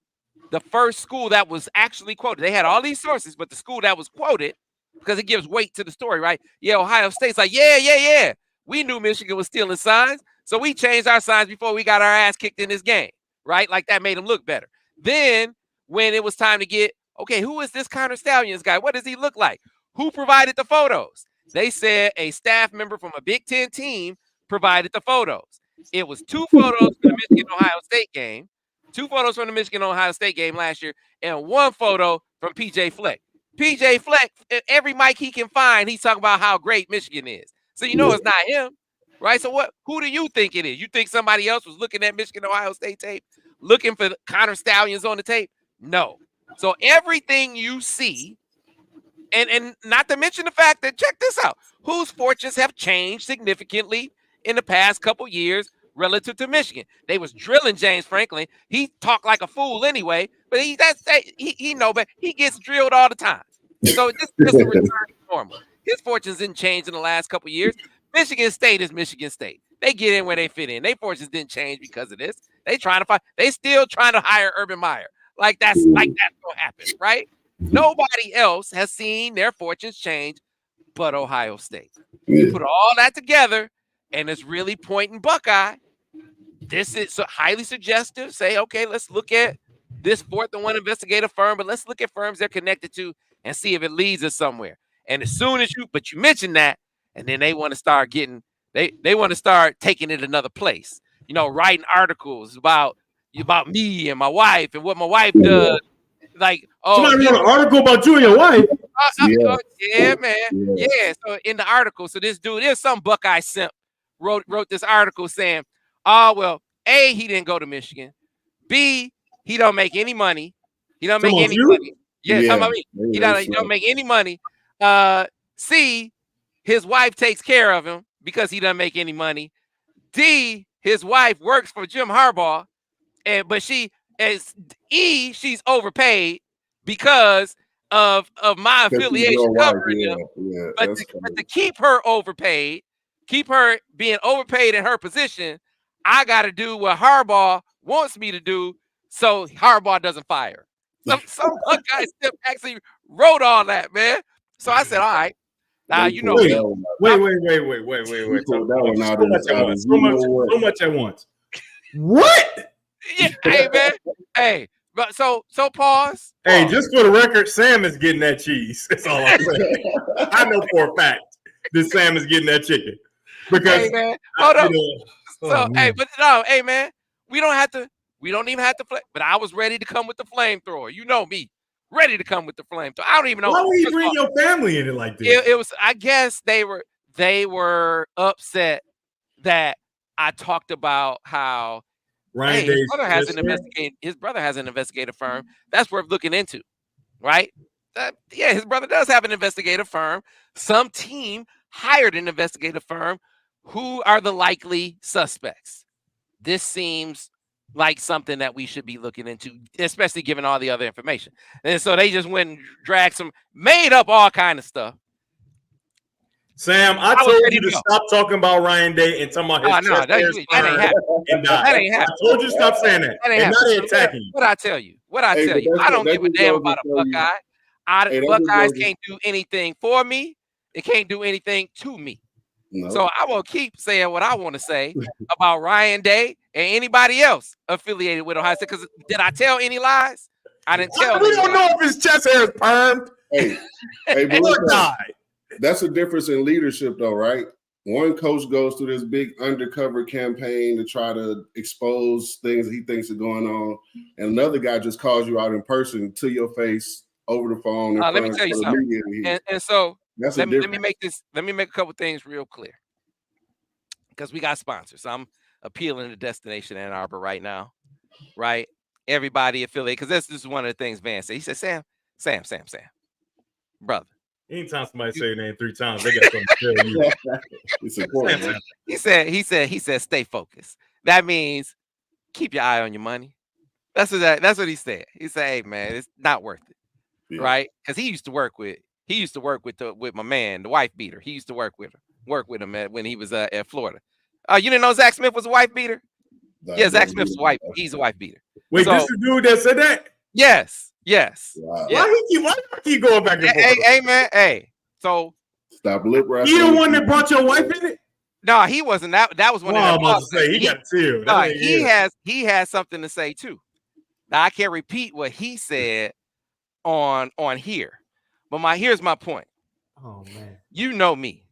[SPEAKER 1] The first school that was actually quoted, they had all these sources, but the school that was quoted, because it gives weight to the story, right? Yeah, Ohio State's like, yeah. We knew Michigan was stealing signs, so we changed our signs before we got our ass kicked in this game, right? Like that made them look better. Then when it was time to get, okay, who is this Connor Stallions guy? What does he look like? Who provided the photos? They said a staff member from a Big Ten team provided the photos. It was 2 photos from the Michigan-Ohio State game, 2 photos from the Michigan-Ohio State game last year, and 1 photo from P.J. Fleck. P.J. Fleck, every mic he can find, he's talking about how great Michigan is. So you know it's not him, right? So who do you think it is? You think somebody else was looking at Michigan-Ohio State tape, looking for Connor Stallions on the tape? No. So everything you see, and not to mention the fact that, check this out, whose fortunes have changed significantly in the past couple years relative to Michigan. They was drilling James Franklin. He talked like a fool anyway, but he know, but he gets drilled all the time. So just a return to normal. His fortunes didn't change in the last couple years. Michigan State is Michigan State. They get in where they fit in. Their fortunes didn't change because of this. They still trying to hire Urban Meyer. Like that's gonna happen, right? Nobody else has seen their fortunes change but Ohio State. You put all that together, and it's really pointing Buckeye. This is so highly suggestive. Say, okay, let's look at this 4th and 1 investigative firm, but let's look at firms they're connected to and see if it leads us somewhere. And as soon as you mention that, and then they want to start getting, they want to start taking it another place. Writing articles about me and my wife and what my wife does. Like,
[SPEAKER 2] somebody wrote an article about you and your wife.
[SPEAKER 1] Yeah, man. Yeah. So in the article, so this dude, there's some Buckeye simp wrote this article saying, well, A, he didn't go to Michigan. B, he don't make any money. He don't make any money. Yeah, talking about me. He don't make any money. C, his wife takes care of him because he doesn't make any money. D, his wife works for Jim Harbaugh, but she's overpaid because of my affiliation covering him. But to keep her overpaid, keep her being overpaid in her position, I got to do what Harbaugh wants me to do so Harbaugh doesn't fire. Some Buckeye step actually wrote all that, man. So I said, all right. Now,
[SPEAKER 2] wait. So much at once. What?
[SPEAKER 1] Yeah, hey, man. Hey, but so pause.
[SPEAKER 2] Hey, just for the record, Sam is getting that cheese. That's all I'm saying. I know for a fact that Sam is getting that chicken. Because
[SPEAKER 1] hey, man, hold on. Hey, man, we don't even have to play. But I was ready to come with the flamethrower. You know me. Ready to come with the flamethrower. I don't even know.
[SPEAKER 2] Why would you bring your family in it like this?
[SPEAKER 1] It was, I guess they were upset that I talked about how
[SPEAKER 2] Ryan
[SPEAKER 1] hey, his
[SPEAKER 2] Day's
[SPEAKER 1] brother has
[SPEAKER 2] just
[SPEAKER 1] an his brother has an investigative firm. That's worth looking into, right? Yeah, his brother does have an investigative firm. Some team hired an investigative firm. Who are the likely suspects? This seems like something that we should be looking into, especially given all the other information. And so they just went and dragged made up all kind of stuff.
[SPEAKER 2] Sam, I
[SPEAKER 1] was
[SPEAKER 2] told
[SPEAKER 1] ready
[SPEAKER 2] you
[SPEAKER 1] to
[SPEAKER 2] to
[SPEAKER 1] go.
[SPEAKER 2] stop talking about Ryan Day and talking about his chest hair
[SPEAKER 1] That ain't happening.
[SPEAKER 2] and die.
[SPEAKER 1] That ain't
[SPEAKER 2] I
[SPEAKER 1] happening.
[SPEAKER 2] told you to stop saying that.
[SPEAKER 1] That ain't
[SPEAKER 2] And now
[SPEAKER 1] happening.
[SPEAKER 2] they're attacking you.
[SPEAKER 1] What I tell you? I don't give a damn about a Buckeye. Buckeyes can't do anything for me. It can't do anything to me. No. So I will keep saying what I want to say about Ryan Day and anybody else affiliated with Ohio State. Because did I tell any lies? I didn't tell.
[SPEAKER 2] We don't know if his chest hair is permed.
[SPEAKER 3] Hey, that's a difference in leadership, though, right? One coach goes through this big undercover campaign to try to expose things that he thinks are going on, and another guy just calls you out in person to your face over the phone.
[SPEAKER 1] Let me tell you something. And so let me make a couple things real clear, because we got sponsors. I'm appealing to Destination Ann Arbor right now, right? Everybody affiliated, because this is one of the things Van said. He said, Sam, brother.
[SPEAKER 2] Anytime somebody say your name 3 times, they got something to tell you.
[SPEAKER 3] It's important.
[SPEAKER 1] He said, stay focused. That means keep your eye on your money. That's what he said. He said, hey man, it's not worth it, right? Because he used to work with my man, the wife beater. He used to work with him when he was at Florida. You didn't know Zach Smith was a wife beater? Yeah, Zach Smith's a wife. He's a wife beater.
[SPEAKER 2] Wait, this is the dude that said that?
[SPEAKER 1] Yes.
[SPEAKER 2] Wow. Why do you keep going back and forth?
[SPEAKER 1] Hey, man. Hey. So
[SPEAKER 3] stop lip wrapping.
[SPEAKER 2] You the one that brought your wife in it?
[SPEAKER 1] No, he wasn't. That was one of
[SPEAKER 2] them. I was about to say, he got two.
[SPEAKER 1] No, he has something to say too. Now I can't repeat what he said on here, but here's my point.
[SPEAKER 2] Oh man,
[SPEAKER 1] you know me.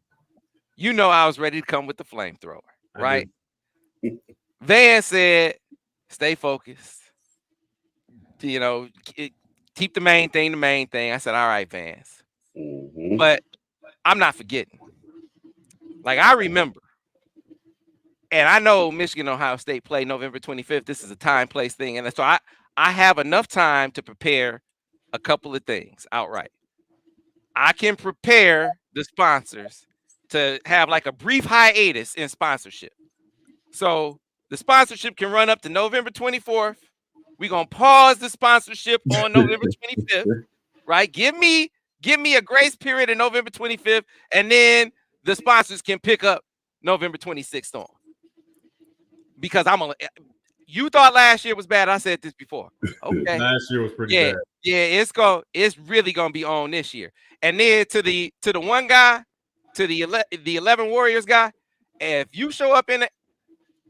[SPEAKER 1] You know I was ready to come with the flamethrower, right? Van said, "Stay focused. You know, keep the main thing the main thing." I said, "All right, Vance," but I'm not forgetting. Like I remember. And I know Michigan, Ohio State play November 25th. This is a time, place thing. And so I have enough time to prepare a couple of things outright. I can prepare the sponsors to have like a brief hiatus in sponsorship. So the sponsorship can run up to November 24th. We're going to pause the sponsorship on November 25th, right? Give me a grace period in November 25th, and then the sponsors can pick up November 26th on. Because you thought last year was bad. I said this before. Okay.
[SPEAKER 2] Last year was pretty bad.
[SPEAKER 1] Yeah, it's really gonna be on this year. And then to the one guy, to the 11 Warriors guy, if you show up in it,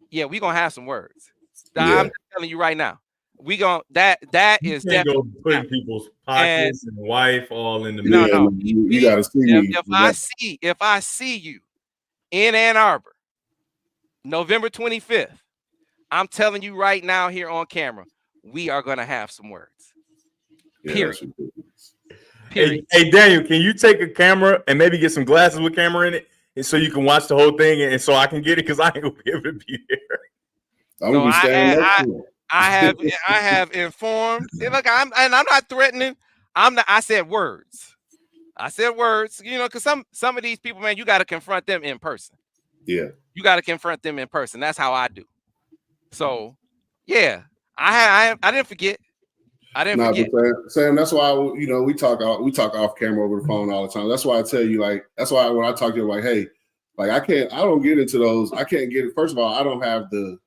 [SPEAKER 1] yeah, we're gonna have some words. I'm telling you right now. We gonna that is definitely
[SPEAKER 2] go put in people's pockets and wife all in the middle.
[SPEAKER 3] No, you gotta see me.
[SPEAKER 1] If I see you in Ann Arbor, November 25th, I'm telling you right now here on camera, we are going to have some words. Period.
[SPEAKER 2] Hey, Daniel, can you take a camera and maybe get some glasses with camera in it, and so you can watch the whole thing, and so I can get it because I ain't gonna be able to be there.
[SPEAKER 1] I have informed. Look, I'm not threatening. I said words. You know, because some of these people, man, you got to confront them in person.
[SPEAKER 3] Yeah.
[SPEAKER 1] You got to confront them in person. That's how I do. So, yeah, I didn't forget. Forget.
[SPEAKER 3] Sam, that's why we talk off camera over the phone all the time. That's why I tell you, like, that's why when I talk to you, like, hey, like I don't get into those. I can't get it. First of all, I don't have the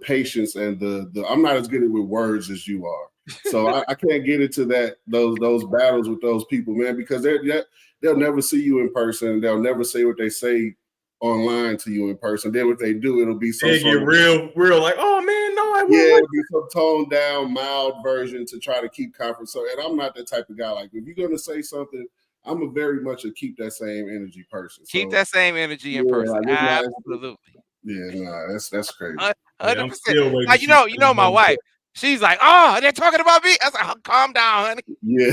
[SPEAKER 3] patience and the I'm not as good with words as you are. So I can't get into those battles with those people, man, because they'll never see you in person. They'll never say what they say online to you in person. Then what they do, it'll be some
[SPEAKER 2] sort of real like, oh man, no, I won't.
[SPEAKER 3] Yeah, it'll be some toned down, mild version to try to keep conference. So, and I'm not that type of guy. Like, if you're gonna say something, I'm a very much a keep that same energy person.
[SPEAKER 1] Keep that same energy in person. Like, absolutely.
[SPEAKER 3] That's crazy.
[SPEAKER 1] 100%. Like, you know, my wife. She's like, oh, they're talking about me. I was like, oh, calm down, honey.
[SPEAKER 3] Yeah.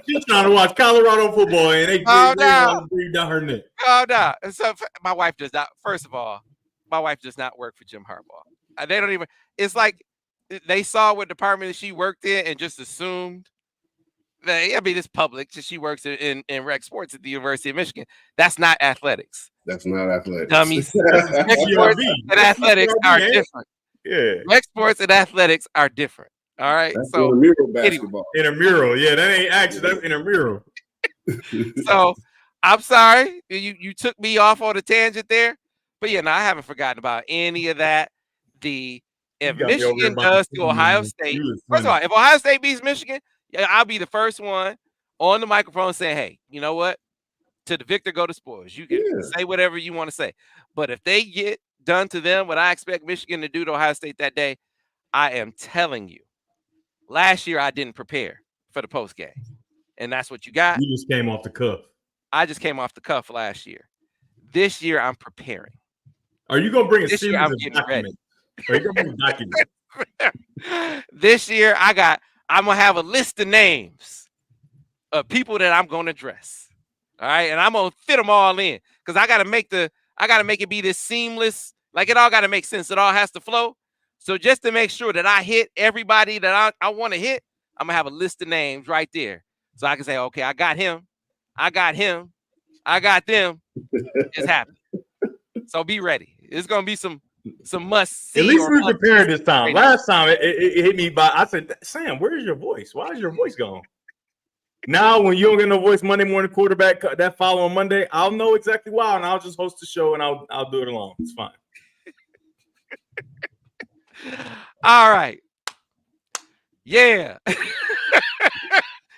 [SPEAKER 2] She's trying to watch Colorado football, and they breathe down her neck.
[SPEAKER 1] Calm down. So my wife does not. First of all, my wife does not work for Jim Harbaugh. They don't even. It's like they saw what department she worked in and just assumed that. I mean, it's public. She works in rec sports at the University of Michigan. That's not athletics.
[SPEAKER 3] That's not athletics.
[SPEAKER 1] Dummies. Rec sports and athletics are different.
[SPEAKER 2] Yeah.
[SPEAKER 1] Rec sports and athletics are different. All right.
[SPEAKER 3] That's
[SPEAKER 1] So
[SPEAKER 3] intramural basketball.
[SPEAKER 2] Intramural. Yeah, that ain't actually, that's intramural.
[SPEAKER 1] So I'm sorry you took me off on a tangent there, but yeah, no, I haven't forgotten about any of that. If Michigan does to Ohio State, first of all, if Ohio State beats Michigan, yeah, I'll be the first one on the microphone saying, "Hey, you know what? To the victor go the spoils. You can say whatever you want to say, but if they get done to them what I expect Michigan to do to Ohio State that day, I am telling you, last year I didn't prepare for the post game, and that's what you got.
[SPEAKER 2] You just came off the cuff.
[SPEAKER 1] I just came off the cuff last year. This year I'm preparing.
[SPEAKER 2] Are you gonna bring a
[SPEAKER 1] This year
[SPEAKER 2] series
[SPEAKER 1] I'm
[SPEAKER 2] of
[SPEAKER 1] getting
[SPEAKER 2] documents? Are you gonna bring documents?
[SPEAKER 1] This year I'm gonna have a list of names of people that I'm gonna address. All right, and I'm gonna fit them all in because I gotta make it be this seamless. Like it all gotta make sense. It all has to flow. So just to make sure that I hit everybody that I want to hit, I'm gonna have a list of names right there, so I can say, okay, I got him, I got him, I got them. It's happening. So be ready. It's gonna be some must see.
[SPEAKER 2] At least we're prepared this time. Last time it hit me by. I said, Sam, where's your voice? Why is your voice gone? Now, when you don't get no voice Monday morning quarterback that following Monday, I'll know exactly why, and I'll just host the show and I'll do it alone. It's fine.
[SPEAKER 1] All right. Yeah.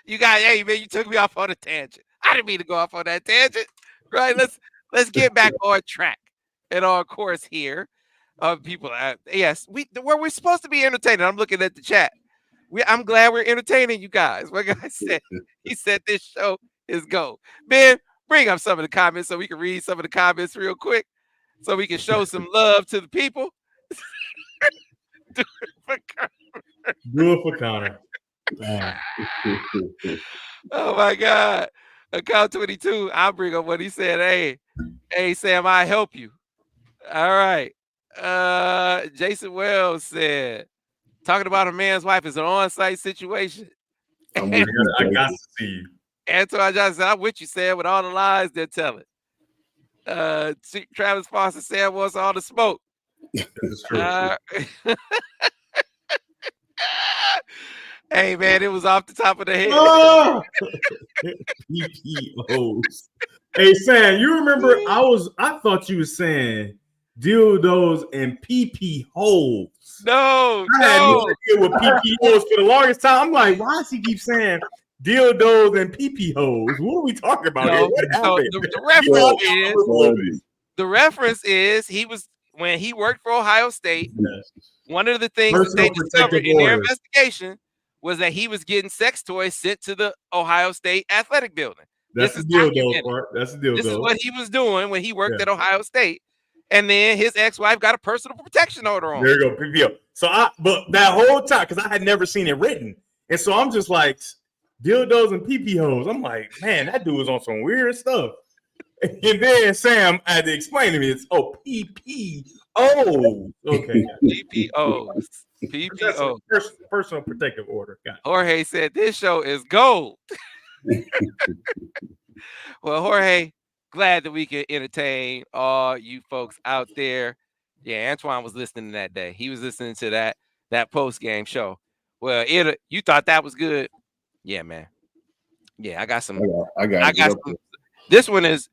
[SPEAKER 1] Hey man, you took me off on a tangent. I didn't mean to go off on that tangent. Right? Let's get back on track and on course here. People, yes, we're supposed to be entertaining. I'm looking at the chat. I'm glad we're entertaining you guys. What guy said? He said this show is gold. Ben, bring up some of the comments so we can read some of the comments real quick, so we can show some love to the people.
[SPEAKER 2] Do it for Connor.
[SPEAKER 1] Oh my God. Account 22. I'll bring up what he said. Hey, Sam, I help you. All right. Jason Wells said, talking about a man's wife is an on-site situation.
[SPEAKER 2] I got to see you.
[SPEAKER 1] Antoine Johnson said, I'm with you, Sam, with all the lies they're telling. Travis Foster said, wants all the smoke.
[SPEAKER 2] That's true.
[SPEAKER 1] Hey, man, it was off the top of the head.
[SPEAKER 2] Oh! PPOs. Hey, Sam, you remember I thought you were saying dildos and PP holes.
[SPEAKER 1] No,
[SPEAKER 2] I had no idea what PP holes for the longest time. I'm like, why does he keep saying dildos and PP holes? What are we talking about here? What happened?
[SPEAKER 1] The reference is he was when he worked for Ohio State.
[SPEAKER 2] Yes.
[SPEAKER 1] One of the things that they discovered in their investigation was that he was getting sex toys sent to the Ohio State athletic building.
[SPEAKER 2] That's the dildo part. That's the dildo.
[SPEAKER 1] This is what he was doing when he worked at Ohio State. And then his ex-wife got a personal protection order on.
[SPEAKER 2] There you go, PPO. So but that whole time, because I had never seen it written. And so I'm just like, dildos and PP holes. I'm like, man, that dude was on some weird stuff. And then Sam had to explain to me, it's PP. Oh, okay.
[SPEAKER 1] PPOs. PPO.
[SPEAKER 2] Personal protective order. Got it.
[SPEAKER 1] Jorge said this show is gold. Well, Jorge, glad that we can entertain all you folks out there. Yeah, Antoine was listening that day. He was listening to that post-game show. Well, you thought that was good. Yeah, man. Yeah, I got some.
[SPEAKER 3] I got some.
[SPEAKER 1] This one is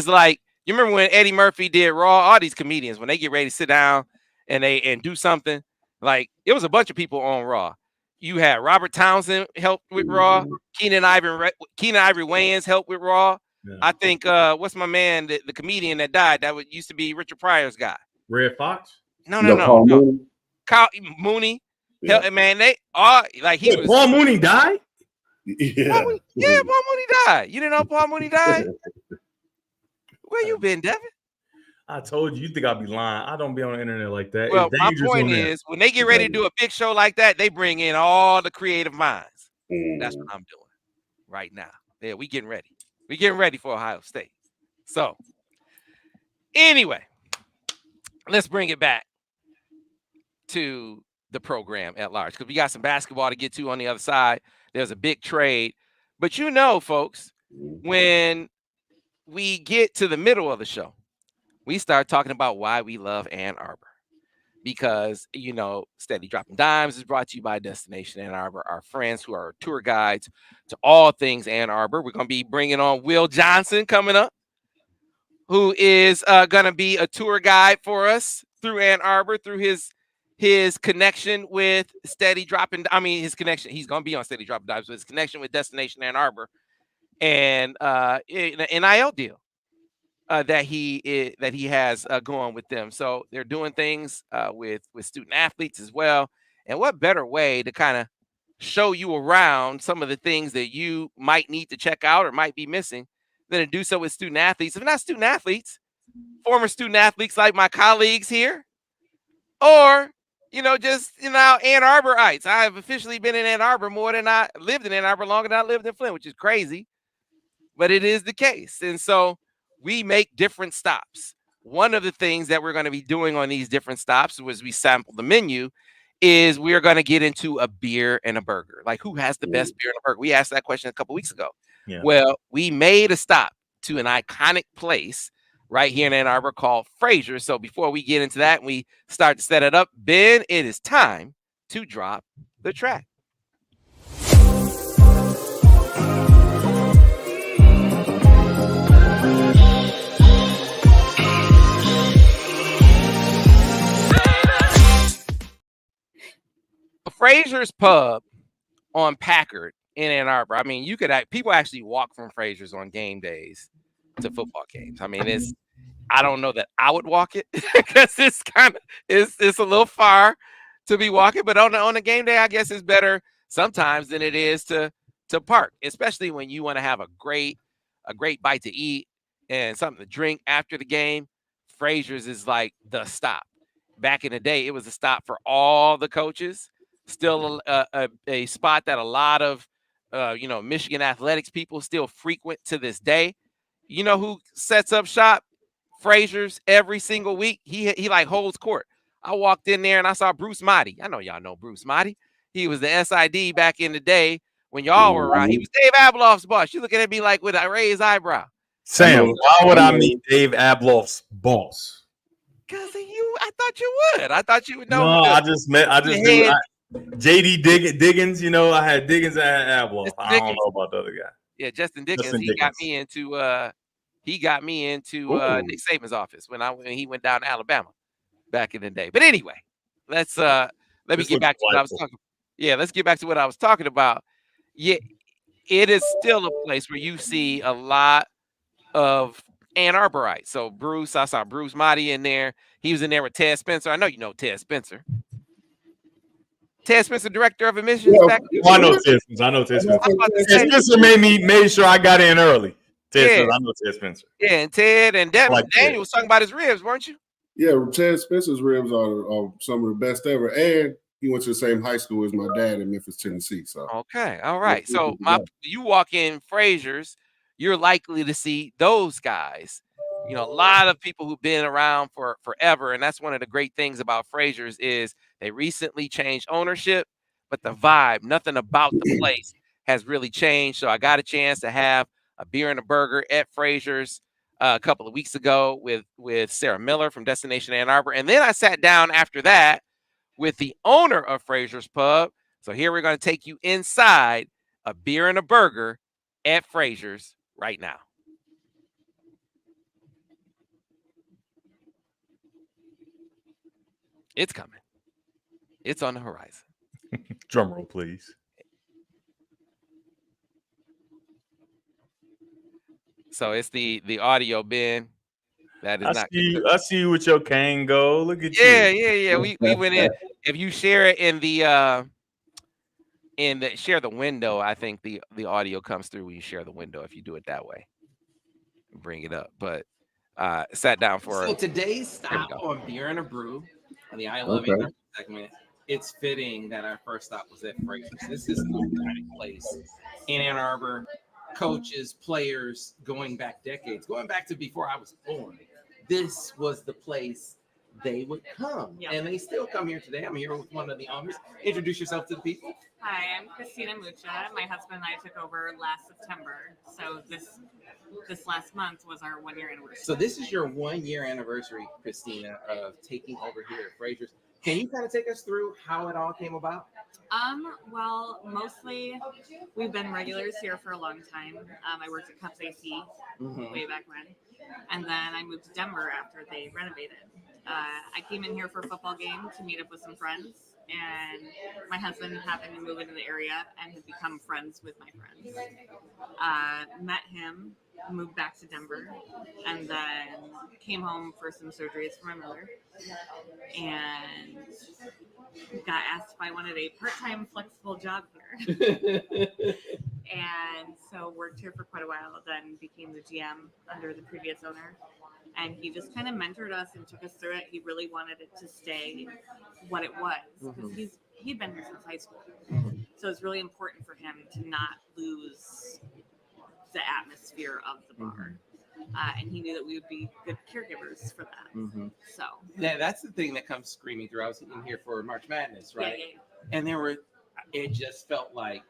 [SPEAKER 1] like, you remember when Eddie Murphy did Raw? All these comedians, when they get ready to sit down and do something, like it was a bunch of people on Raw. You had Robert Townsend helped with Raw. Keenan Ivory Wayans helped with Raw. Yeah. I think what's my man, the comedian that died, that used to be Richard Pryor's guy.
[SPEAKER 2] Red Fox?
[SPEAKER 1] No. Paul Mooney. Yeah. Hell, man, they are like he was.
[SPEAKER 2] Paul Mooney died?
[SPEAKER 3] Yeah.
[SPEAKER 1] Paul Mooney died. You didn't know Paul Mooney died? Where you been, Devin?
[SPEAKER 2] I told you think I'd be lying. I don't be on the internet like that.
[SPEAKER 1] Well, my point is, when they get ready to do a big show like that, they bring in all the creative minds. That's what I'm doing right now. Yeah, we getting ready. We getting ready for Ohio State. So, anyway, let's bring it back. to the program at large, because we got some basketball to get to on the other side. There's a big trade. But folks, when we get to the middle of the show, we start talking about why we love Ann Arbor. Because, Steady Dropping Dimes is brought to you by Destination Ann Arbor, our friends who are tour guides to all things Ann Arbor. We're going to be bringing on Will Johnson coming up, who is going to be a tour guide for us through Ann Arbor, through his connection with Steady Dropping. I mean, his connection. He's going to be on Steady Dropping Dimes, but his connection with Destination Ann Arbor and an NIL deal that he has going with them. So they're doing things with student athletes as well. And what better way to kind of show you around some of the things that you might need to check out or might be missing than to do so with student athletes. If not student athletes, former student athletes like my colleagues here, or just Ann Arborites. I have officially been in Ann Arbor more than I lived in Ann Arbor longer than I lived in Flint, which is crazy, but it is the case. And so we make different stops. One of the things that we're going to be doing on these different stops, as we sample the menu, is we are going to get into a beer and a burger. Like, who has the best beer and a burger? We asked that question a couple weeks ago. Yeah. Well, we made a stop to an iconic place right here in Ann Arbor called Fraser's. So before we get into that and we start to set it up, Ben, it is time to drop the track. Fraser's Pub on Packard in Ann Arbor. I mean, people actually walk from Fraser's on game days to football games. I mean, I don't know that I would walk it because it's a little far to be walking, but on a game day, I guess it's better sometimes than it is to park, especially when you want to have a great bite to eat and something to drink after the game. Fraser's is like the stop. Back in the day, it was a stop for all the coaches. Still a spot that a lot of Michigan athletics people still frequent to this day. You know who sets up shop? Fraser's every single week. He like holds court. I walked in there and I saw Bruce Motti. I know y'all know Bruce Motti. He was the SID back in the day when y'all were around. He was Dave Abloff's boss. You looking at me like with a raised eyebrow.
[SPEAKER 2] Sam, why would I meet Dave Abloff's boss?
[SPEAKER 1] Because I thought you would. I thought you would know.
[SPEAKER 2] No, I just knew JD Diggins, I had Diggins and I had Abloff. I don't know about the other guy.
[SPEAKER 1] Yeah, Justin Diggins. He got me into Nick Saban's office when he went down to Alabama back in the day. But anyway, let me get back to what I was talking. Yeah, let's get back to what I was talking about. Yeah, it is still a place where you see a lot of Ann Arborites. So I saw Bruce Motti in there. He was in there with Ted Spencer. I know you know Ted Spencer. Ted Spencer, director of admissions.
[SPEAKER 2] I know Ted Spencer. Ted Spencer made sure I got in early. Spencer, I know Ted Spencer.
[SPEAKER 1] Yeah, and Ted and Daniel was talking about his ribs, weren't you?
[SPEAKER 3] Yeah, Ted Spencer's ribs are some of the best ever, and he went to the same high school as my dad in Memphis, Tennessee. So
[SPEAKER 1] okay, all right. So you walk in Fraser's, you're likely to see those guys. A lot of people who've been around for forever, and that's one of the great things about Fraser's is they recently changed ownership, but the vibe, nothing about the place has really changed. So I got a chance to have a beer and a burger at Fraser's a couple of weeks ago with Sarah Miller from Destination Ann Arbor, and then I sat down after that with the owner of Fraser's Pub. So here we're going to take you inside a beer and a burger at Fraser's right now. It's coming. It's on the horizon.
[SPEAKER 2] Drum roll, please.
[SPEAKER 1] So it's the audio, Ben. That is
[SPEAKER 2] I see you with your cane go. Look at you.
[SPEAKER 1] Yeah. We went in. If you share it in the share the window, I think the audio comes through when you share the window. If you do it that way, bring it up. But sat down for
[SPEAKER 5] today's stop on Beer and a Brew on the I Love You segment. It's fitting that our first stop was at Fraser's. This is an iconic place in Ann Arbor. Coaches, players, going back decades, going back to before I was born. This was the place they would come.
[SPEAKER 6] Yeah.
[SPEAKER 5] And they still come here today. I'm here with one of the owners. Introduce yourself to the people.
[SPEAKER 6] Hi, I'm Christina Mucha. My husband and I took over last September. So this last month was our 1 year anniversary.
[SPEAKER 5] So this is your 1 year anniversary, Christina, of taking over here at Fraser's. Can you kind of take us through how it all came about?
[SPEAKER 6] Well, mostly we've been regulars here for a long time. I worked at Cups AC way back when. And then I moved to Denver after they renovated. I came in here for a football game to meet up with some friends. And my husband happened to move into the area and had become friends with my friends. Met him, moved back to Denver, and then came home for some surgeries for my mother. And got asked if I wanted a part-time flexible job here. And so worked here for quite a while, then became the GM under the previous owner. And he just kind of mentored us and took us through it. He really wanted it to stay what it was because he'd been here since high school. So it's really important for him to not lose the atmosphere of the bar. And he knew that we would be good caregivers for that. So
[SPEAKER 5] yeah, that's the thing that comes screaming through. I was in here for March Madness, right?
[SPEAKER 6] Yeah.
[SPEAKER 5] And it just felt like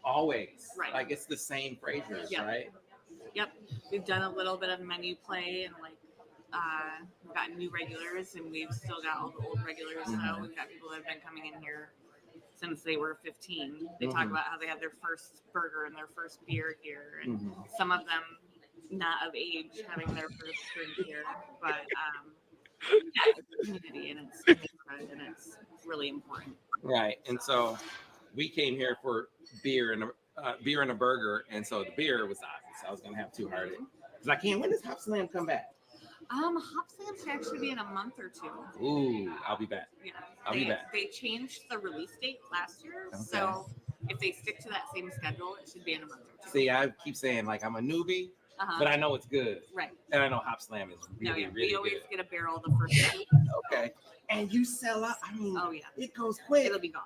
[SPEAKER 5] always,
[SPEAKER 6] Right.
[SPEAKER 5] like it's the same Fraser's, right?
[SPEAKER 6] Yep. We've done a little bit of menu play and we've gotten new regulars and we've still got all the old regulars. So we've got people that have been coming in here since they were 15. They talk about how they had their first burger and their first beer here, and some of them not of age having their first drink here. But yeah, it's a community and it's really important.
[SPEAKER 5] Right. And so we came here for beer and a burger, and so the beer was obvious. I was gonna have Two Hearted because I can't. When does Hop Slam come back?
[SPEAKER 6] Hop Slam should actually be in a month or two.
[SPEAKER 5] Ooh, I'll be back.
[SPEAKER 6] Yeah,
[SPEAKER 5] I'll be back.
[SPEAKER 6] They changed the release date last year,
[SPEAKER 5] Okay.
[SPEAKER 6] so if they stick to that same schedule, it should be in a month or two.
[SPEAKER 5] See, I keep saying like I'm a newbie, but I know it's good,
[SPEAKER 6] Right.
[SPEAKER 5] and I know Hop Slam is really, really
[SPEAKER 6] we always
[SPEAKER 5] good.
[SPEAKER 6] get a barrel the first day.
[SPEAKER 5] Okay, and you sell out. I mean,
[SPEAKER 6] Oh yeah,
[SPEAKER 5] it goes quick.
[SPEAKER 6] it'll be gone.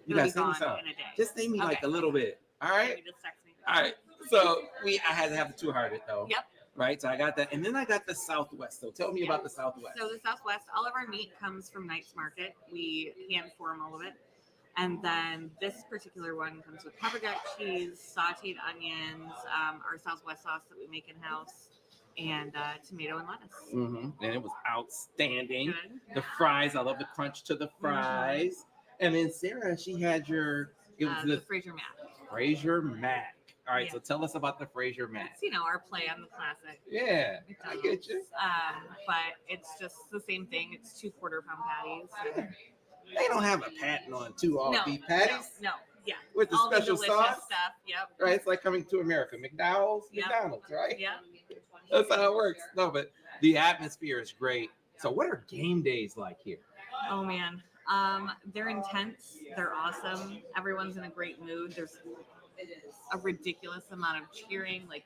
[SPEAKER 5] You
[SPEAKER 6] It'll
[SPEAKER 5] guys
[SPEAKER 6] be
[SPEAKER 5] sing me
[SPEAKER 6] gone
[SPEAKER 5] some.
[SPEAKER 6] in a day.
[SPEAKER 5] Just name me like a little bit. All right.
[SPEAKER 6] You just text me.
[SPEAKER 5] All right. So I had to have the Two Hearted though.
[SPEAKER 6] Yep.
[SPEAKER 5] Right. So I got that, and then I got the Southwest. So tell me about the Southwest.
[SPEAKER 6] So the Southwest, all of our meat comes from Knight's Market. We hand form all of it. And then this particular one comes with pepper jack cheese, sauteed onions, our Southwest sauce that we make in-house, and tomato and lettuce.
[SPEAKER 5] And it was outstanding.
[SPEAKER 6] Good.
[SPEAKER 5] The fries, I love the crunch to the fries. And then Sarah, she had it was
[SPEAKER 6] The
[SPEAKER 5] the
[SPEAKER 6] Fraser Mac.
[SPEAKER 5] Fraser Mac. All right,
[SPEAKER 6] Yeah.
[SPEAKER 5] so tell us about the Fraser Mac.
[SPEAKER 6] It's, our play on the classic.
[SPEAKER 5] Yeah, I get you.
[SPEAKER 6] But it's just the same thing. It's 2 quarter-pound patties.
[SPEAKER 5] They don't have a patent on 2 all-beef patties.
[SPEAKER 6] No, yeah.
[SPEAKER 5] With the
[SPEAKER 6] all
[SPEAKER 5] special
[SPEAKER 6] the delicious
[SPEAKER 5] sauce.
[SPEAKER 6] stuff. Yep.
[SPEAKER 5] Right, it's like coming to America. McDonald's, right?
[SPEAKER 6] Yeah.
[SPEAKER 5] That's how it works. No, but the atmosphere is great. So what are game days like here?
[SPEAKER 6] Oh man. They're intense. They're awesome. Everyone's in a great mood. There's a ridiculous amount of cheering. Like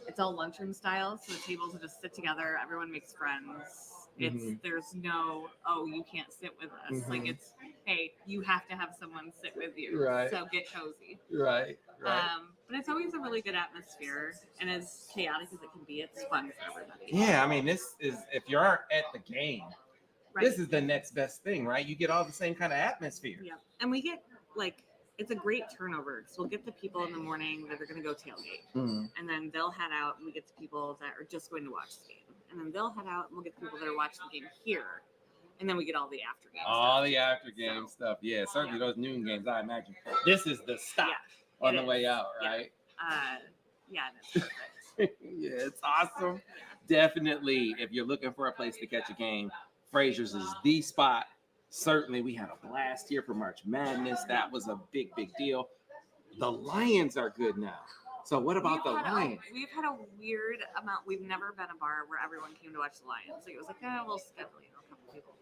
[SPEAKER 6] it's all lunchroom style, so the tables will just sit together. Everyone makes friends. There's no, you can't sit with us. Like it's, hey, you have to have someone sit with you.
[SPEAKER 5] Right.
[SPEAKER 6] So get cozy.
[SPEAKER 5] Right.
[SPEAKER 6] But it's always a really good atmosphere, and as chaotic as it can be, it's fun for everybody.
[SPEAKER 5] Yeah, I mean, this is if you aren't at the game,
[SPEAKER 6] Right.
[SPEAKER 5] this is the next best thing, right? You get all the same kind of atmosphere.
[SPEAKER 6] Yeah, and we get it's a great turnover. So we'll get the people in the morning that are going to go tailgate, and then they'll head out, and we get the people that are just going to watch the game, and then they'll head out, and we'll get the people that are watching the game here, and then we get all the after game.
[SPEAKER 5] All
[SPEAKER 6] stuff.
[SPEAKER 5] the after game stuff. Yeah, certainly those noon games. I imagine this is the stop
[SPEAKER 6] Yeah,
[SPEAKER 5] on
[SPEAKER 6] it
[SPEAKER 5] the way
[SPEAKER 6] is.
[SPEAKER 5] out, right?
[SPEAKER 6] Yeah, that's perfect.
[SPEAKER 5] Yeah, it's awesome. Definitely, if you're looking for a place to catch a game, Fraser's is the spot. Certainly, we had a blast here for March Madness. That was a big, big deal. The Lions are good now. So what about the Lions?
[SPEAKER 6] We've had a weird amount. We've never been a bar where everyone came to watch the Lions. Like it was like, we'll schedule, a couple people.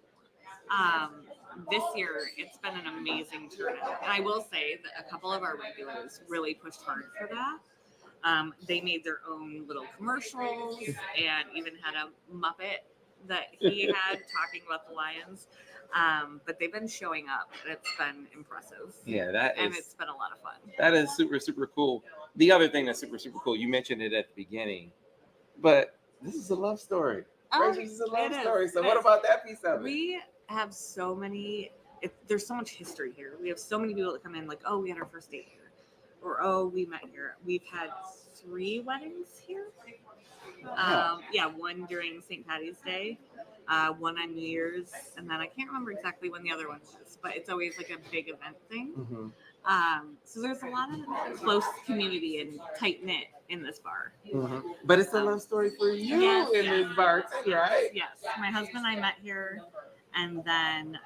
[SPEAKER 6] This year, it's been an amazing turnout. And I will say that a couple of our regulars really pushed hard for that. They made their own little commercials and even had a Muppet that he had talking about the Lions. But they've been showing up, and it's been impressive.
[SPEAKER 5] Yeah,
[SPEAKER 6] and it's been a lot of fun.
[SPEAKER 5] That is super, super cool. The other thing that's super, super cool, you mentioned it at the beginning, but this is a love story. Fraser's is a love
[SPEAKER 6] it is.
[SPEAKER 5] story. So
[SPEAKER 6] It
[SPEAKER 5] what
[SPEAKER 6] is.
[SPEAKER 5] about that piece of it?
[SPEAKER 6] We have so many. There's so much history here. We have so many people that come in like, oh, we had our first date here, or oh, we met here. We've had 3 weddings here. One during St. Patty's Day, one on New Year's, and then I can't remember exactly when the other one was, but it's always like a big event thing.
[SPEAKER 5] Mm-hmm.
[SPEAKER 6] So there's a lot of close community and tight knit in this bar.
[SPEAKER 5] Mm-hmm. But it's a love story for you in this bar, too, right?
[SPEAKER 6] Yes, my husband and I met here, and then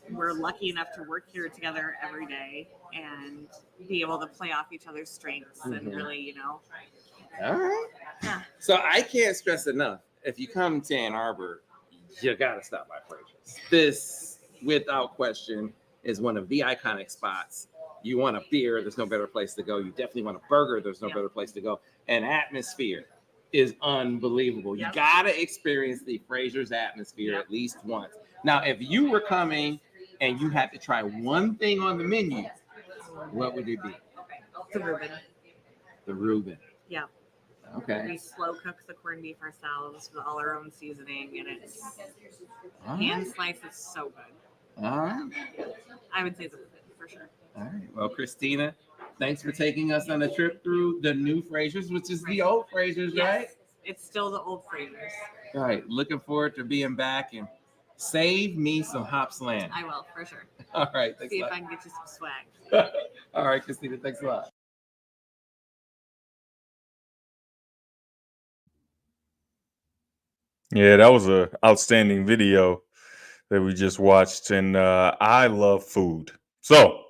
[SPEAKER 6] we're lucky enough to work here together every day and be able to play off each other's strengths and really,
[SPEAKER 5] All right.
[SPEAKER 6] Yeah.
[SPEAKER 5] So I can't stress enough, if you come to Ann Arbor, you got to stop by Fraser's. This, without question, is one of the iconic spots. You want a beer, there's no better place to go. You definitely want a burger, there's no better place to go. And atmosphere is unbelievable. You got to experience the Fraser's atmosphere at least once. Now, if you were coming and you had to try one thing on the menu, what would it be?
[SPEAKER 6] The Reuben.
[SPEAKER 5] The Reuben.
[SPEAKER 6] Yeah.
[SPEAKER 5] Okay.
[SPEAKER 6] We slow cook the corned beef ourselves with all our own seasoning, and it's
[SPEAKER 5] All
[SPEAKER 6] hand
[SPEAKER 5] right.
[SPEAKER 6] slice is so good.
[SPEAKER 5] All right.
[SPEAKER 6] I would say the Reuben for sure.
[SPEAKER 5] All right. Well, Christina, thanks for taking us on a trip through the new Fraser's, which is the old Fraser's, right?
[SPEAKER 6] It's still the old Fraser's.
[SPEAKER 5] All right. Looking forward to being back, and save me some Hops Land.
[SPEAKER 6] I will for sure.
[SPEAKER 5] All right. Thanks
[SPEAKER 6] See
[SPEAKER 5] a
[SPEAKER 6] if
[SPEAKER 5] lot.
[SPEAKER 6] I can get you some swag.
[SPEAKER 5] All right, Christina. Thanks a lot.
[SPEAKER 2] Yeah, that was a outstanding video that we just watched, and I love food, so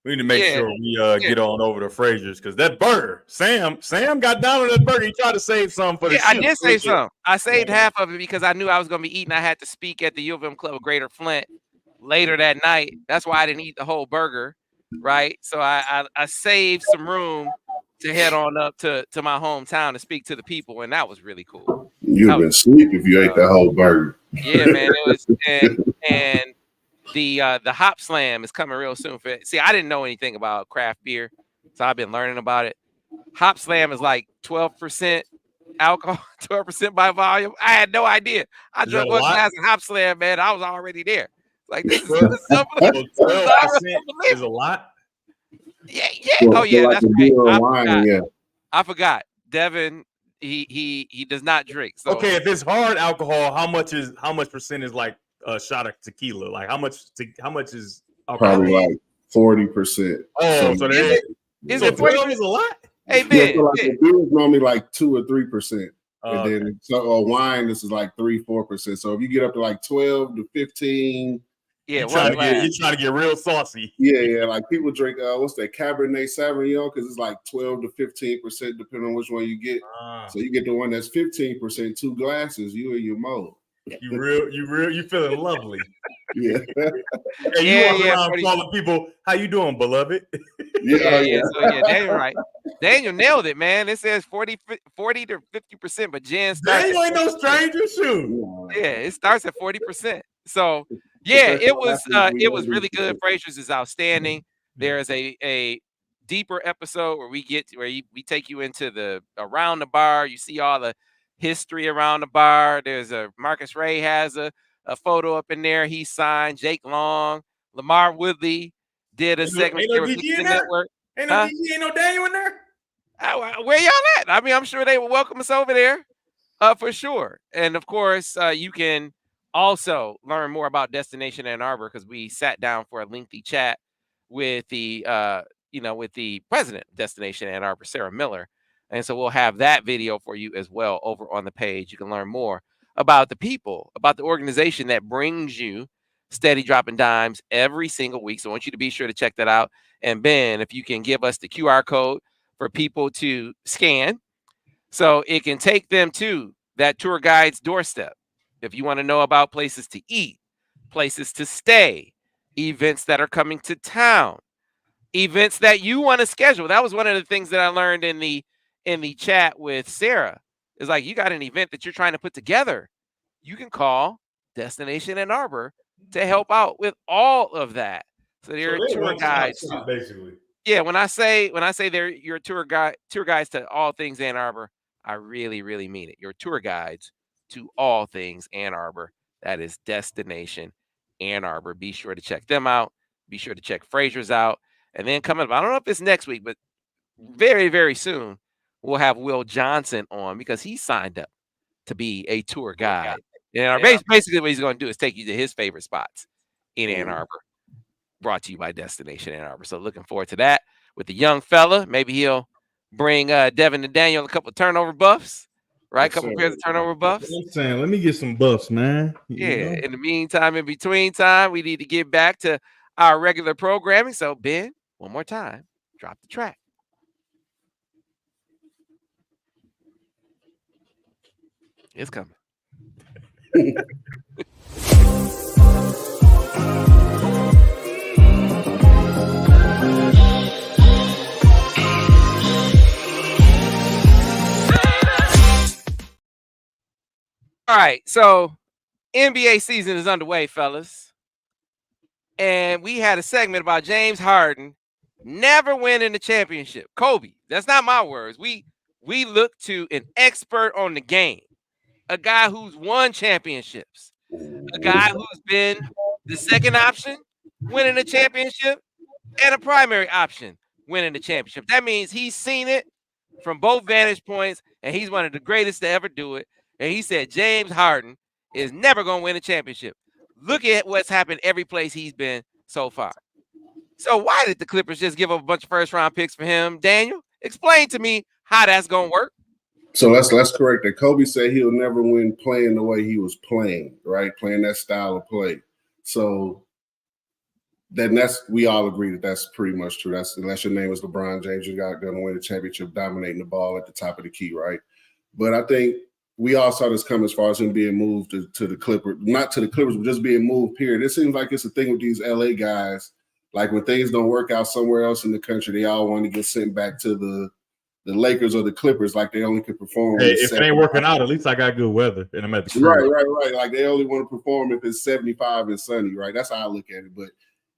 [SPEAKER 2] we need to make sure we get on over to Fraser's because that burger, Sam got down on that burger. He tried to save some for the
[SPEAKER 1] I
[SPEAKER 2] shoot.
[SPEAKER 1] did save some. I saved half of it because I knew I was going to be eating. I had to speak at the U of M Club of Greater Flint later that night. That's why I didn't eat the whole burger, right? So I saved some room to head on up to my hometown to speak to the people, and that was really cool.
[SPEAKER 3] You'd have been asleep if you ate that whole burger.
[SPEAKER 1] Yeah, man. It was and the Hop Slam is coming real soon. See, I didn't know anything about craft beer, so I've been learning about it. Hop Slam is like 12% alcohol, 12% by volume. I had no idea. I drank one glass of Hop Slam, man. I was already there. Like this is unbelievable.
[SPEAKER 2] 12% is a lot.
[SPEAKER 1] Yeah. Oh yeah,
[SPEAKER 3] like
[SPEAKER 1] that's right.
[SPEAKER 3] Wine,
[SPEAKER 1] I forgot. Devin, he does not drink. So
[SPEAKER 2] Okay, if it's hard alcohol, how much percent is like a shot of tequila? Like how much is alcohol?
[SPEAKER 3] probably like 40%.
[SPEAKER 2] Oh, so there
[SPEAKER 1] is
[SPEAKER 2] so
[SPEAKER 1] it
[SPEAKER 2] 12 is a lot?
[SPEAKER 1] Hey,
[SPEAKER 3] Yeah,
[SPEAKER 1] Ben.
[SPEAKER 3] so like the beer is normally like 2 or 3%. And
[SPEAKER 2] Okay.
[SPEAKER 3] then wine, this is like 3-4%. So if you get up to like 12 to 15,
[SPEAKER 1] Yeah,
[SPEAKER 2] You're trying to get real saucy.
[SPEAKER 3] yeah, like people drink what's that Cabernet Sauvignon because it's like 12 to 15% depending on which one you get. So you get the one that's 15%, 2 glasses, you in your mode.
[SPEAKER 2] You feeling lovely.
[SPEAKER 3] Yeah.
[SPEAKER 2] And you walk around calling people, how you doing, beloved?
[SPEAKER 1] Yeah. So Daniel right. Daniel nailed it, man. It says 40 to 50%, but Jen starts.
[SPEAKER 2] Daniel ain't no stranger, shoot.
[SPEAKER 1] Yeah, it starts at 40%. So yeah, it was really good. Fraser's is outstanding. There's a deeper episode where we take you into around the bar. You see all the history around the bar. There's Marcus Ray has a photo up in there. He signed. Jake Long, Lamar Woodley did a segment there with the network.
[SPEAKER 2] Ain't no Daniel in there.
[SPEAKER 1] Where y'all at? I mean, I'm sure they will welcome us over there, for sure. And of course, you can also learn more about Destination Ann Arbor because we sat down for a lengthy chat with the president of Destination Ann Arbor, Sarah Miller. And so we'll have that video for you as well over on the page. You can learn more about the people, about the organization that brings you Steady Dropping Dimes every single week. So I want you to be sure to check that out. And Ben, if you can give us the QR code for people to scan so it can take them to that tour guide's doorstep. If you want to know about places to eat, places to stay, events that are coming to town, events that you want to schedule. That was one of the things that I learned in the chat with Sarah. Is like, you got an event that you're trying to put together. You can call Destination Ann Arbor to help out with all of that. So they're tour guides,
[SPEAKER 2] basically.
[SPEAKER 1] Yeah, when I say they're your tour guides to all things Ann Arbor, I really, really mean it. Your tour guides to all things Ann Arbor. That is Destination Ann Arbor. Be sure to check them out. Be sure to check Fraser's out. And then coming up, I don't know if it's next week, but very, very soon, we'll have Will Johnson on because he signed up to be a tour guide. And basically what he's going to do is take you to his favorite spots in Ann Arbor, brought to you by Destination Ann Arbor. So looking forward to that with the young fella. Maybe he'll bring Devin and Daniel a couple of turnover buffs, right? A couple of pairs of turnover buffs.
[SPEAKER 2] I'm saying, let me get some buffs, man.
[SPEAKER 1] Yeah. In the meantime, in between time, we need to get back to our regular programming. So, Ben, one more time, drop the track. It's coming. All right, so NBA season is underway, fellas. And we had a segment about James Harden never winning the championship. Kobe, that's not my words. We look to an expert on the game, a guy who's won championships, a guy who's been the second option winning the championship and a primary option winning the championship. That means he's seen it from both vantage points, and he's one of the greatest to ever do it. And he said James Harden is never going to win a championship. Look at what's happened every place he's been so far. So why did the Clippers just give up a bunch of first-round picks for him? Daniel, explain to me how that's going to work.
[SPEAKER 3] So that's correct. That Kobe said he'll never win playing the way he was playing, right? Playing that style of play. So then we all agree that that's pretty much true. That's unless your name is LeBron James, you're not going to win a championship dominating the ball at the top of the key, right? But I think we all saw this come as far as him being moved to the Clippers, not to the Clippers, but just being moved, period. It seems like it's a thing with these LA guys. Like when things don't work out somewhere else in the country, they all want to get sent back to the Lakers or the Clippers, like they only could perform.
[SPEAKER 2] Hey, if it ain't working out, at least I got good weather and I'm at the crib.
[SPEAKER 3] Right. Like they only want to perform if it's 75 and sunny, right? That's how I look at it. But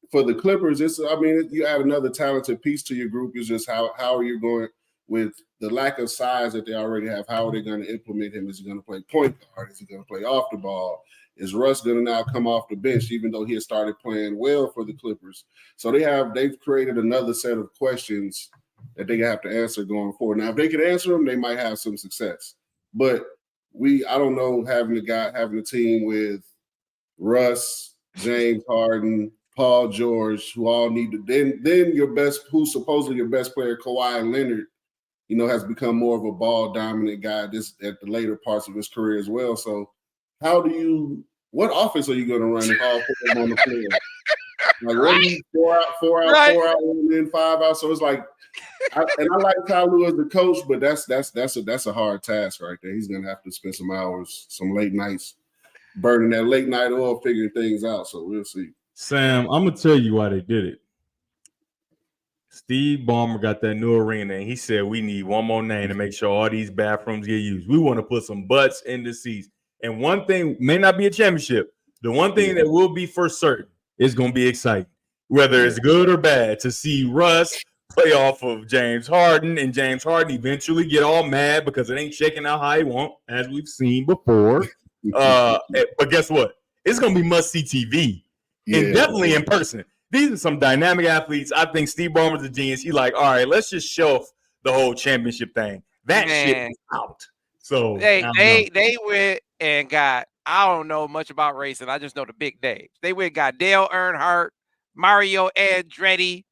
[SPEAKER 3] for the Clippers, you add another talented piece to your group. It's just how are you going with the lack of size that they already have? How are they going to implement him? Is he going to play point guard? Is he going to play off the ball? Is Russ going to now come off the bench, even though he had started playing well for the Clippers? So they've created another set of questions that they have to answer going forward. Now, if they could answer them, they might have some success. But I don't know, having a team with Russ, James Harden, Paul George, who all need to then who's supposedly your best player, Kawhi Leonard, has become more of a ball dominant guy at the later parts of his career as well. So what offense are you going to run if all four of them on the floor? Like, what do you, four out, and then 5 out? So it's like, I like Kyle Lue as the coach, but that's a hard task right there. He's going to have to spend some hours, some late nights, burning that late night oil, figuring things out. So we'll see.
[SPEAKER 2] Sam, I'm going to tell you why they did it. Steve Ballmer got that new arena, and he said we need one more name to make sure all these bathrooms get used. We want to put some butts in the seats. And one thing may not be a championship. The one thing that will be for certain is going to be exciting, whether it's good or bad, to see Russ play off of James Harden and James Harden eventually get all mad because it ain't shaking out how he want, as we've seen before. But guess what? It's going to be must-see TV, and definitely in person. These are some dynamic athletes. I think Steve Ballmer's a genius. He's like, all right, let's just shelf the whole championship thing. That shit is out. So
[SPEAKER 1] they went and got, I don't know much about racing. I just know the big names. They went and got Dale Earnhardt, Mario Andretti,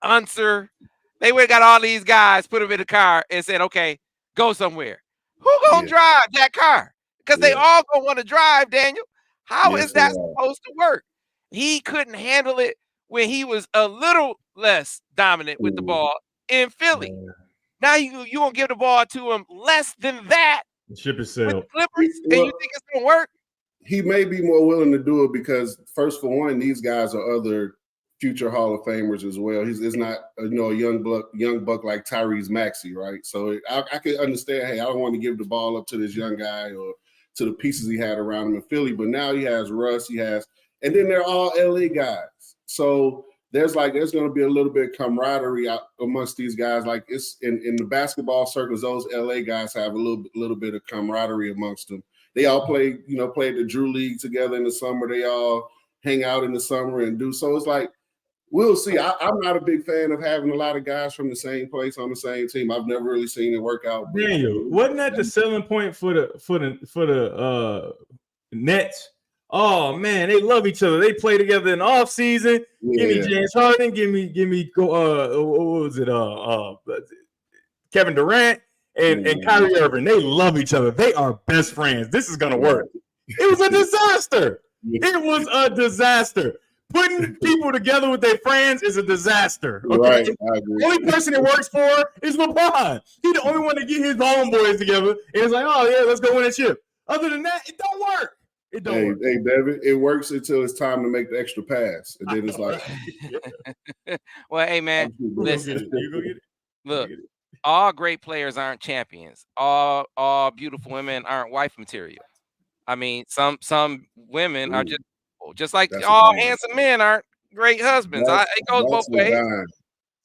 [SPEAKER 1] Unser. They went and got all these guys, put them in the car and said, okay, go somewhere. Who gonna drive that car? Because they all gonna want to drive, Daniel. How is that supposed to work? He couldn't handle it when he was a little less dominant with the ball in Philly. Now you gonna give the ball to him less than that.
[SPEAKER 2] Ship itself.
[SPEAKER 1] With the Clippers, and you think it's gonna work?
[SPEAKER 3] He may be more willing to do it because, first, for one, these guys are other future Hall of Famers as well. It's not a young buck like Tyrese Maxey, right? So I can understand. Hey, I don't want to give the ball up to this young guy or to the pieces he had around him in Philly. But now he has Russ, and then they're all LA guys. So there's going to be a little bit of camaraderie out amongst these guys. Like it's in the basketball circles, those LA guys have a little bit of camaraderie amongst them. They all play the Drew League together in the summer. They all hang out in the summer and do so. It's like we'll see. I'm not a big fan of having a lot of guys from the same place on the same team. I've never really seen it work out.
[SPEAKER 2] Daniel, wasn't that the selling point for the Nets? Oh man, they love each other. They play together in the off season. Yeah. Give me James Harden. Give me what was it? Kevin Durant and Kyrie Irving. They love each other. They are best friends. This is gonna work. It was a disaster. It was a disaster. Putting people together with their friends is a disaster. Okay?
[SPEAKER 3] Right. I agree.
[SPEAKER 2] The only person it works for is LeBron. He's the only one to get his homeboys together. And it's like, oh yeah, let's go win a chip. Other than that, it don't work. It don't work.
[SPEAKER 3] Hey, Devin, it works until it's time to make the extra pass. And then it's like
[SPEAKER 1] well, hey man, listen. Look, all great players aren't champions. All beautiful women aren't wife material. I mean, some women are just like all handsome men aren't great husbands. It goes both ways.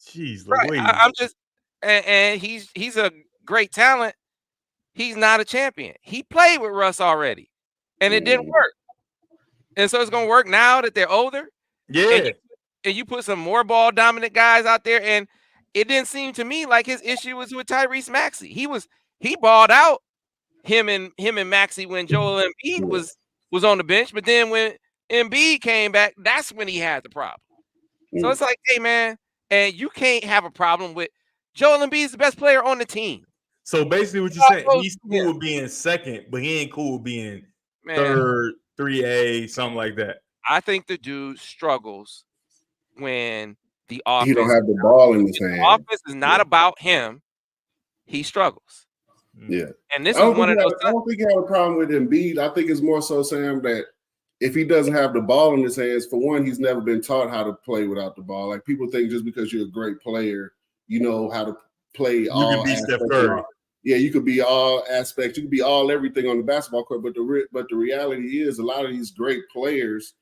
[SPEAKER 2] Jeez,
[SPEAKER 1] right. I'm just and he's a great talent. He's not a champion. He played with Russ already. And it didn't work. And so it's going to work now that they're older.
[SPEAKER 2] Yeah.
[SPEAKER 1] And you put some more ball dominant guys out there. And it didn't seem to me like his issue was with Tyrese Maxey. He balled out him and Maxey when Joel Embiid was on the bench. But then when Embiid came back, that's when he had the problem. So it's like, hey, man, and you can't have a problem with Joel Embiid's the best player on the team.
[SPEAKER 2] So basically what you're saying, he's cool with being second, but he ain't cool with being third, 3A, something like that.
[SPEAKER 1] I think the dude struggles when the offense.
[SPEAKER 3] He don't have the ball in his hand.
[SPEAKER 1] The offense is not about him. He struggles.
[SPEAKER 3] Yeah,
[SPEAKER 1] and this is one of those.
[SPEAKER 3] I don't think he had a problem with Embiid. I think it's more so, Sam, that if he doesn't have the ball in his hands, for one, he's never been taught how to play without the ball. Like people think just because you're a great player, you know how to play.
[SPEAKER 2] You can be Steph Curry.
[SPEAKER 3] Yeah, you could be all aspects. You could be all everything on the basketball court. But the reality is a lot of these great players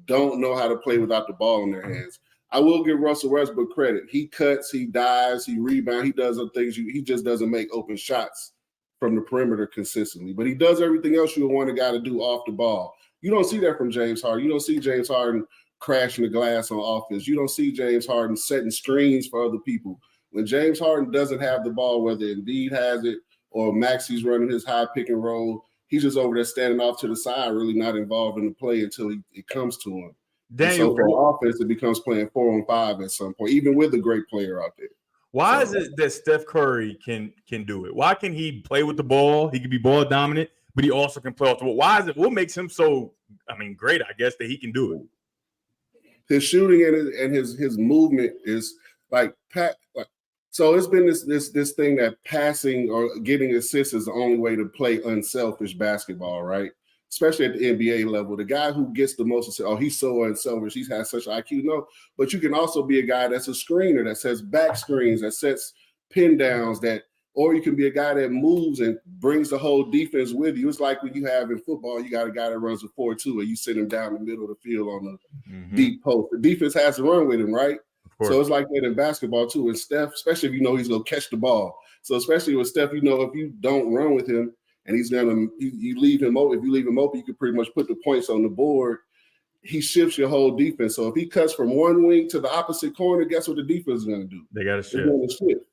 [SPEAKER 3] don't know how to play without the ball in their hands. I will give Russell Westbrook credit. He cuts, he dives, he rebounds, he does other things. He just doesn't make open shots from the perimeter consistently. But he does everything else you would want a guy to do off the ball. You don't see that from James Harden. You don't see James Harden crashing the glass on offense. You don't see James Harden setting screens for other people. When James Harden doesn't have the ball, whether Embiid has it or Maxey's running his high pick and roll, he's just over there standing off to the side, really not involved in the play until it comes to him. So for offense, it becomes playing 4-on-5 at some point, even with a great player out there.
[SPEAKER 2] Why is it that Steph Curry can do it? Why can he play with the ball? He can be ball dominant, but he also can play off the ball. Why is it? What makes him so, great, I guess, that he can do it?
[SPEAKER 3] His shooting and his movement is so it's been this thing that passing or getting assists is the only way to play unselfish basketball, right? Especially at the NBA level. The guy who gets the most assists, he's so unselfish, he has such IQ. No, but you can also be a guy that's a screener, that sets back screens, that sets pin downs, or you can be a guy that moves and brings the whole defense with you. It's like when you have in football, you got a guy that runs a 4-2 and you sit him down the middle of the field on the deep post. The defense has to run with him, right? So it's like that in basketball too. And Steph, especially if you know he's gonna catch the ball. So especially with Steph, you know if you don't run with him and he's gonna you leave him open. If you leave him open, you can pretty much put the points on the board. He shifts your whole defense. So if he cuts from one wing to the opposite corner, guess what the defense is gonna do?
[SPEAKER 2] They got to shift.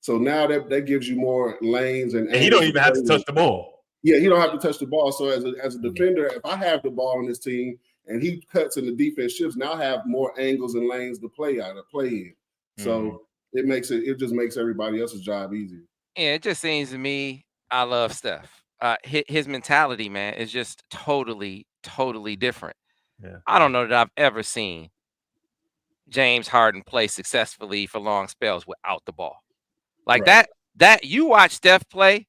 [SPEAKER 3] So now that gives you more lanes and
[SPEAKER 2] he don't even have to touch the ball.
[SPEAKER 3] Yeah, he don't have to touch the ball. So as a defender, if I have the ball on this team and he cuts and the defense shifts, now I have more angles and lanes to play in. So it just makes everybody else's job easier.
[SPEAKER 1] Yeah, it just seems to me, I love Steph. His mentality, man, is just totally, totally different.
[SPEAKER 2] Yeah.
[SPEAKER 1] I don't know that I've ever seen James Harden play successfully for long spells without the ball. Like that you watch Steph play,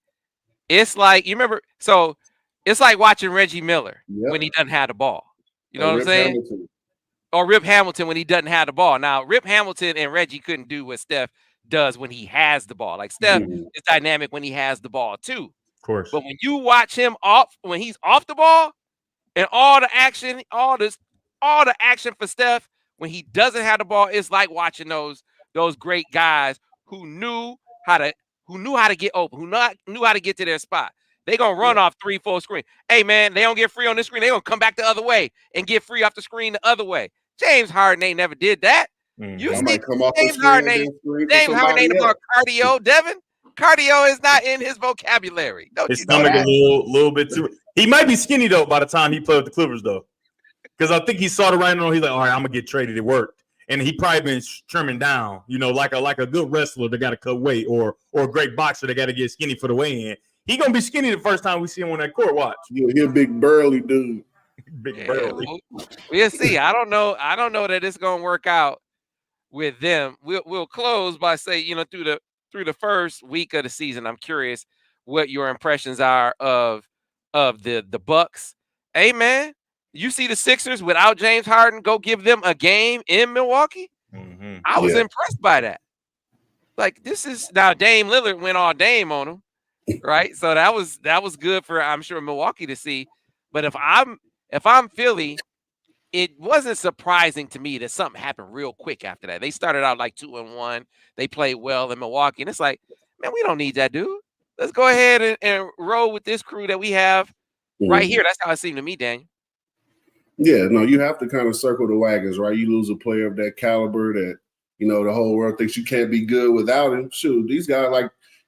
[SPEAKER 1] it's like, you remember, so it's like watching Reggie Miller when he doesn't have the ball. You know what I'm saying?
[SPEAKER 3] Hamilton.
[SPEAKER 1] Or Rip Hamilton when he doesn't have the ball. Now, Rip Hamilton and Reggie couldn't do what Steph does when he has the ball. Like Steph is dynamic when he has the ball too.
[SPEAKER 2] Of course.
[SPEAKER 1] But when you watch him when he's off the ball and all the action for Steph when he doesn't have the ball, it's like watching those great guys who knew how to get open, knew how to get to their spot. They're going to run off 3-4 screen. Hey, man, they don't get free on this screen. They're going to come back the other way and get free off the screen the other way. James Harden ain't never did that. You see, James Harden ain't about cardio, Devin. Cardio is not in his vocabulary.
[SPEAKER 2] His stomach a little bit too. He might be skinny, though, by the time he played with the Clippers, though. Because I think he saw the writing on. He's like, all right, I'm going to get traded. It worked. And he probably been trimming down, like a good wrestler that got to cut weight or a great boxer that got to get skinny for the weigh-in. He going to be skinny the first time we see him on that court. Watch.
[SPEAKER 3] Yeah, he a big burly dude.
[SPEAKER 2] Burly.
[SPEAKER 1] We'll see. I don't know that it's going to work out with them. We'll close by saying, through the first week of the season, I'm curious what your impressions are of the Bucks. Hey, man, you see the Sixers without James Harden go give them a game in Milwaukee?
[SPEAKER 2] Mm-hmm.
[SPEAKER 1] I was impressed by that. Like, this is now Dame Lillard went all Dame on him, right? So that was good for, I'm sure, Milwaukee to see. But if I'm Philly, it wasn't surprising to me that something happened real quick after that. They started out like 2-1. They played well in Milwaukee. And it's like, man, we don't need that dude. Let's go ahead and roll with this crew that we have right here. That's how it seemed to me, Daniel.
[SPEAKER 3] Yeah, no, you have to kind of circle the wagons, right? You lose a player of that caliber that, the whole world thinks you can't be good without him. Shoot, these guys,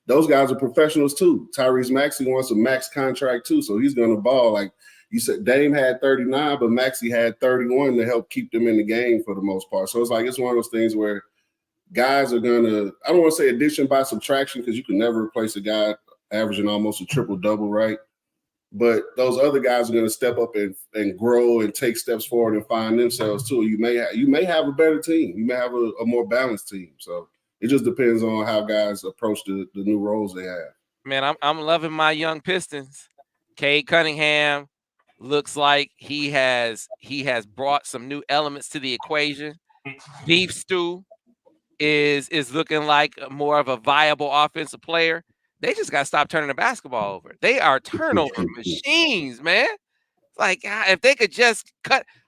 [SPEAKER 3] those guys are professionals too. Tyrese Maxey wants a max contract too, so he's going to ball. Like you said, Dame had 39, but Maxey had 31 to help keep them in the game for the most part. So it's one of those things where guys are going to, I don't want to say addition by subtraction because you can never replace a guy averaging almost a triple-double, right? But those other guys are going to step up and grow and take steps forward and find themselves too. You may have a better team. You may have a more balanced team. So it just depends on how guys approach the new roles they have.
[SPEAKER 1] Man, I'm loving my young Pistons. Cade Cunningham looks like he has brought some new elements to the equation. Beef Stew is looking like more of a viable offensive player. They just got to stop turning the basketball over. They are turnover machines, man. Like, if they could just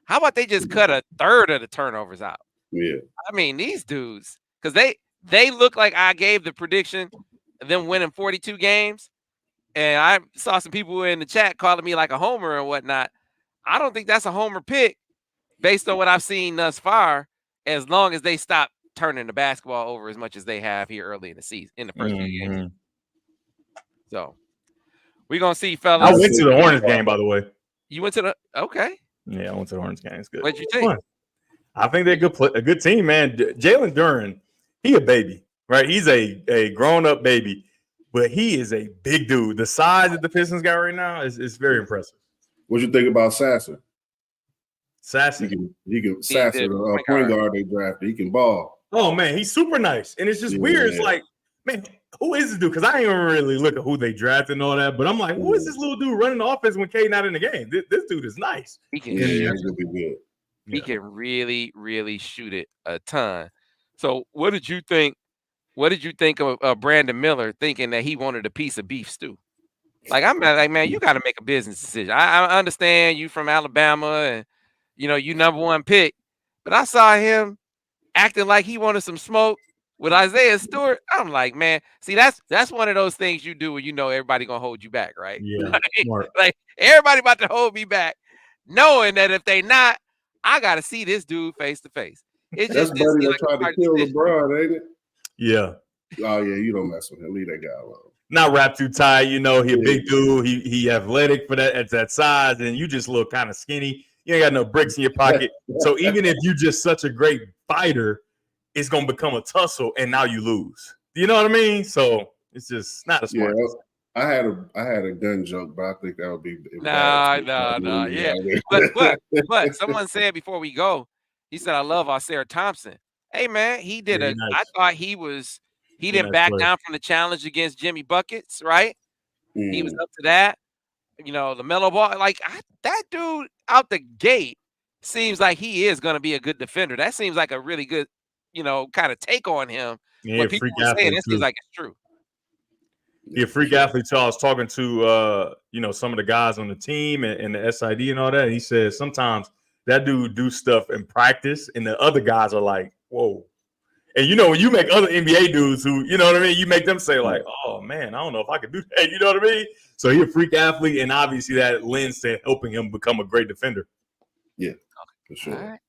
[SPEAKER 1] how about they just cut a third of the turnovers out?
[SPEAKER 3] Yeah.
[SPEAKER 1] I mean, these dudes, because they look like I gave the prediction of them winning 42 games. And I saw some people in the chat calling me like a homer and whatnot. I don't think that's a homer pick based on what I've seen thus far, as long as they stop turning the basketball over as much as they have here early in the season, in the first few games. So we're going to see, fellas.
[SPEAKER 2] I went to the Hornets game, by the way.
[SPEAKER 1] You went to the – okay.
[SPEAKER 2] Yeah, I went to the Hornets game. It's good.
[SPEAKER 1] What'd you think?
[SPEAKER 2] I think they're a good team, man. Jalen Duren, he a baby, right? He's a grown-up baby, but he is a big dude. The size that the Pistons got right now is very impressive.
[SPEAKER 3] What you think about Sasser?
[SPEAKER 2] Sasser?
[SPEAKER 3] He can Sasser, the point guard they drafted. He can ball.
[SPEAKER 2] Oh, man, he's super nice. And it's just weird. It's like, man, who is this dude? Because I ain't even really look at who they drafted and all that. But I'm like, who is this little dude running the offense when K not in the game? This dude is nice.
[SPEAKER 1] He can
[SPEAKER 3] he's gonna be good.
[SPEAKER 1] He can really, really shoot it a ton. So what did you think? What did you think of Brandon Miller thinking that he wanted a piece of beef stew? Like, I'm like, man, you got to make a business decision. I understand you from Alabama and, you number one pick. But I saw him acting like he wanted some smoke with Isaiah Stewart. I'm like, man, see, that's one of those things you do when everybody going to hold you back, right?
[SPEAKER 2] Yeah.
[SPEAKER 1] like everybody about to hold me back, knowing that if they not, I got to see this dude face to face.
[SPEAKER 3] That's Buddy that tried to kill LeBron, ain't it?
[SPEAKER 2] Yeah.
[SPEAKER 3] Oh, yeah, you don't mess with him. Leave that guy alone.
[SPEAKER 2] Not wrapped too tight, he a big dude. He athletic for that at that size, and you just look kind of skinny. You ain't got no bricks in your pocket. So even if you just such a great fighter, it's gonna become a tussle, and now you lose. You know what I mean? So it's just not a smart.
[SPEAKER 3] I had a gun joke, but I think that would be
[SPEAKER 1] no. Yeah, but someone said before we go, he said, "I love Sarah Thompson." Hey man, he did nice. I thought he didn't back down from the challenge against Jimmy Buckets, right? He was up to that. The mellow ball, that dude out the gate seems like he is going to be a good defender. That seems like a really good, kind of take on him.
[SPEAKER 2] Yeah,
[SPEAKER 1] when people are saying it seems like it's true.
[SPEAKER 2] Yeah, freak athlete. So I was talking to some of the guys on the team and the SID and all that. He said sometimes that dude do stuff in practice, and the other guys are like, whoa. And you know, when you make other NBA dudes who, you know what I mean, you make them say like, oh man, I don't know if I could do that. You know what I mean? So he's a freak athlete, and obviously that lends to helping him become a great defender.
[SPEAKER 3] Yeah, for sure.
[SPEAKER 1] All right.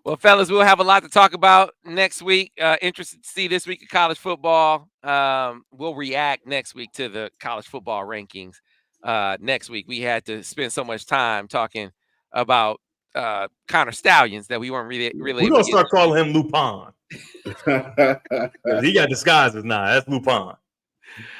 [SPEAKER 1] Well, fellas, we'll have a lot to talk about next week. Interested to see this week of college football. We'll react next week to the college football rankings. Next week, we had to spend so much time talking about Connor Stallions that we weren't really.
[SPEAKER 2] We're gonna start calling him Lupin. He got disguises now. That's Lupin.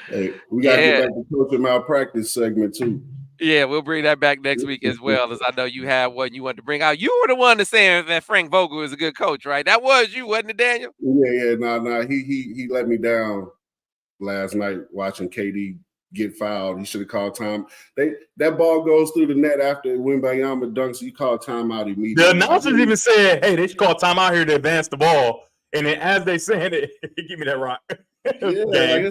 [SPEAKER 3] Hey, we got to get back to coaching malpractice segment too.
[SPEAKER 1] Yeah, we'll bring that back next week as well, as I know you have one you wanted to bring out. You were the one to say that Frank Vogel is a good coach, right? That was you, wasn't it, Daniel?
[SPEAKER 3] Yeah. No. He let me down last night watching KD get fouled. He should have called time. That ball goes through the net after Wembanyama dunks. You call timeout immediately.
[SPEAKER 2] The announcers even said, "Hey, they should call timeout here to advance the ball." And then as they said it, give me that rock.
[SPEAKER 3] Yeah,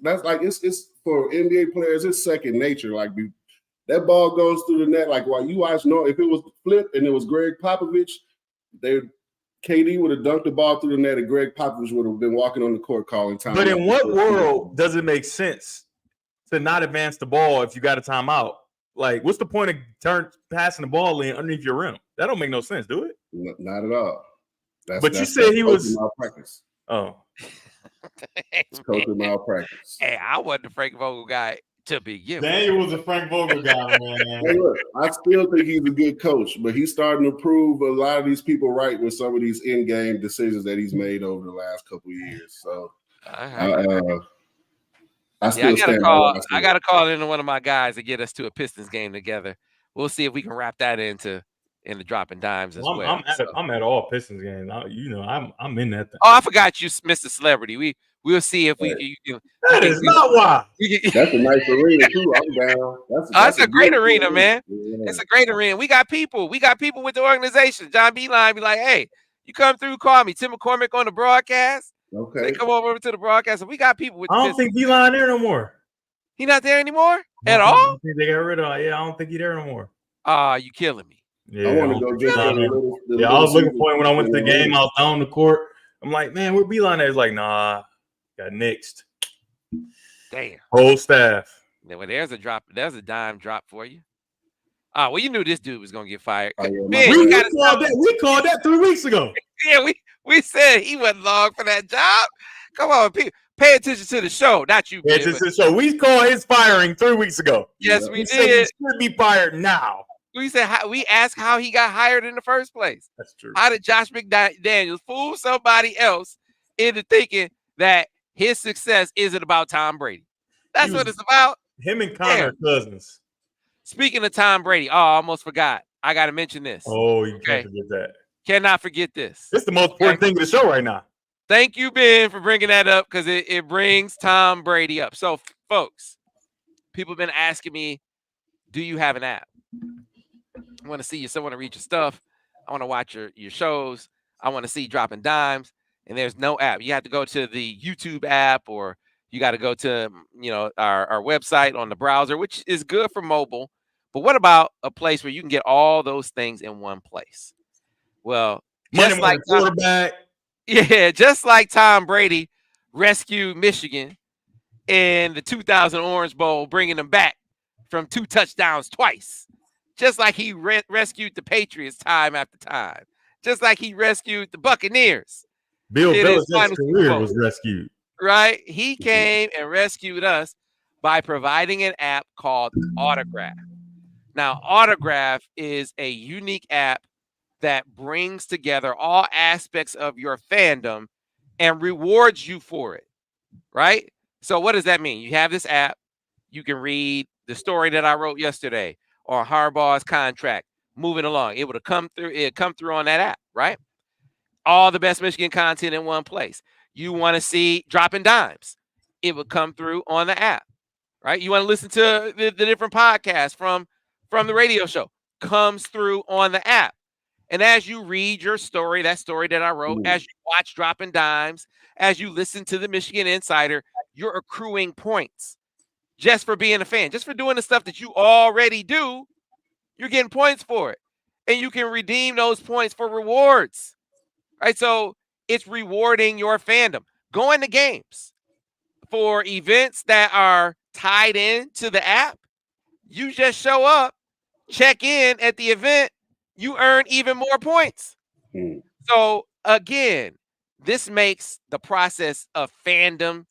[SPEAKER 3] that's like it's for NBA players. It's second nature. Like that ball goes through the net. Like while you watch, if it was flipped and it was Greg Popovich, KD would have dunked the ball through the net, and Greg Popovich would have been walking on the court calling time.
[SPEAKER 2] But in what world does it make sense to not advance the ball if you got a timeout? Like, what's the point of passing the ball in underneath your rim? That don't make no sense, do it?
[SPEAKER 3] Not at all.
[SPEAKER 2] But you said he was
[SPEAKER 3] malpractice.
[SPEAKER 2] Oh,
[SPEAKER 3] it's coaching malpractice.
[SPEAKER 1] Hey, I wasn't the Frank Vogel guy to begin with.
[SPEAKER 2] Daniel was a Frank Vogel guy, man.
[SPEAKER 3] Hey, look, I still think he's a good coach, but he's starting to prove a lot of these people right with some of these in-game decisions that he's made over the last couple of years. So, I
[SPEAKER 1] got to call into one of my guys to get us to a Pistons game together. We'll see if we can wrap that into the Droppin Dimes as well.
[SPEAKER 2] I'm at all Pistons games. I'm in that thing.
[SPEAKER 1] Oh, I forgot you, Mr. Celebrity. We'll see if we can.
[SPEAKER 2] That is not why.
[SPEAKER 3] That's a nice arena too. I'm down.
[SPEAKER 1] That's a great arena, man. Yeah. It's a great arena. We got people with the organization. John Beeline be like, hey, you come through, call me. Tim McCormick on the broadcast.
[SPEAKER 3] Okay.
[SPEAKER 1] They come over to the broadcast, and we got people with.
[SPEAKER 2] I don't think Beeline there no more.
[SPEAKER 1] He not there anymore at all.
[SPEAKER 2] I don't think they got rid of. Yeah, I don't think he there no more.
[SPEAKER 1] You killing me.
[SPEAKER 2] Yeah, I want to go just I was looking for him when I went to the game. I was down the court. I'm like, man, where Beeline at? He's like, nah, got nixed.
[SPEAKER 1] Damn.
[SPEAKER 2] Whole staff.
[SPEAKER 1] Well, there's a drop. There's a dime drop for you. Well, you knew this dude was gonna get fired.
[SPEAKER 2] Man, we called that 3 weeks ago.
[SPEAKER 1] Yeah, we said he wasn't long for that job. Come on, people. Pay attention to the show, not you.
[SPEAKER 2] Pay attention to the show. We called his firing 3 weeks ago.
[SPEAKER 1] Yes, we did.
[SPEAKER 2] He should be fired now.
[SPEAKER 1] We said we asked how he got hired in the first place.
[SPEAKER 2] That's true.
[SPEAKER 1] How did Josh McDaniels fool somebody else into thinking that his success isn't about Tom Brady? That's what it's about.
[SPEAKER 2] Him and Connor are cousins.
[SPEAKER 1] Speaking of Tom Brady, I almost forgot. I got to mention this.
[SPEAKER 2] Oh, you can't forget that.
[SPEAKER 1] Cannot forget this.
[SPEAKER 2] It's the most important thing of the show right now.
[SPEAKER 1] Thank you, Ben, for bringing that up because it brings Tom Brady up. So, folks, people have been asking me, do you have an app? I want to see you. So I want to read your stuff. I want to watch your shows. I want to see Droppin Dimes. And there's no app. You have to go to the YouTube app, or you got to go to our website on the browser, which is good for mobile. But what about a place where you can get all those things in one place? Well, just like
[SPEAKER 2] quarterback.
[SPEAKER 1] Just like Tom Brady rescued Michigan in the 2000 Orange Bowl, bringing them back from 2 touchdowns twice. Just like he rescued the Patriots time after time. Just like he rescued the Buccaneers.
[SPEAKER 2] Bill Belichick's career was rescued.
[SPEAKER 1] Right? He came and rescued us by providing an app called Autograph. Now, Autograph is a unique app that brings together all aspects of your fandom and rewards you for it. Right? So what does that mean? You have this app. You can read the story that I wrote yesterday on Harbaugh's contract moving along. It would come through on that app, right? All the best Michigan content in one place. You want to see Droppin Dimes, it would come through on the app, right? You want to listen to the different podcasts from the radio show, comes through on the app. And as you read your story, that story that I wrote, as you watch Droppin Dimes, as you listen to the Michigan Insider, you're accruing points just for being a fan, just for doing the stuff that you already do. You're getting points for it. and you can redeem those points for rewards. Right? So it's rewarding your fandom. Going to games for events that are tied in to the app. You just show up, check in at the event, you earn even more points. So again, this makes the process of fandom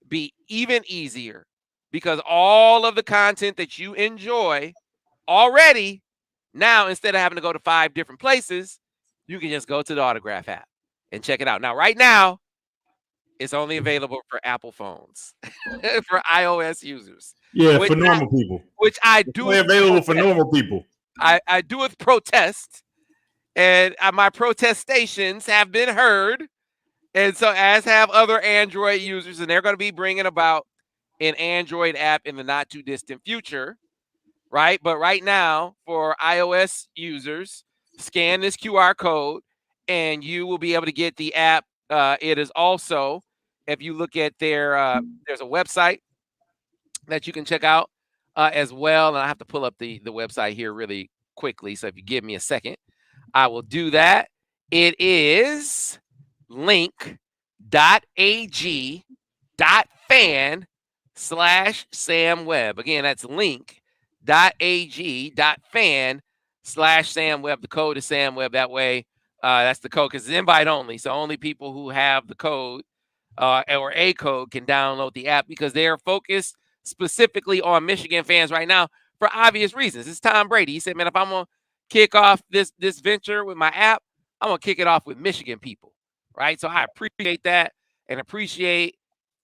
[SPEAKER 1] be even easier because all of the content that you enjoy already, now instead of having to go to 5 different places, you can just go to the Autograph app and check it out. Now, right now, it's only available for Apple phones, for iOS users.
[SPEAKER 2] Yeah, for normal people.
[SPEAKER 1] Which I do.
[SPEAKER 2] It's available for normal people.
[SPEAKER 1] I do with protest, and my protestations have been heard. And so, as have other Android users, and they're going to be bringing about an Android app in the not too distant future, right? But right now, for iOS users, scan this QR code, and you will be able to get the app. It is also, if you look at their, there's a website that you can check out as well. And I have to pull up the website here really quickly. So if you give me a second, I will do that. It is link.ag.fan/Sam Webb. Again, that's link.ag.fan/Sam Webb. The code is Sam Webb. That way, that's the code because it's invite only. So only people who have the code or a code can download the app because they are focused specifically on Michigan fans right now for obvious reasons. It's Tom Brady. He said, man, if I'm going to kick off this venture with my app, I'm going to kick it off with Michigan people, right? So I appreciate that and appreciate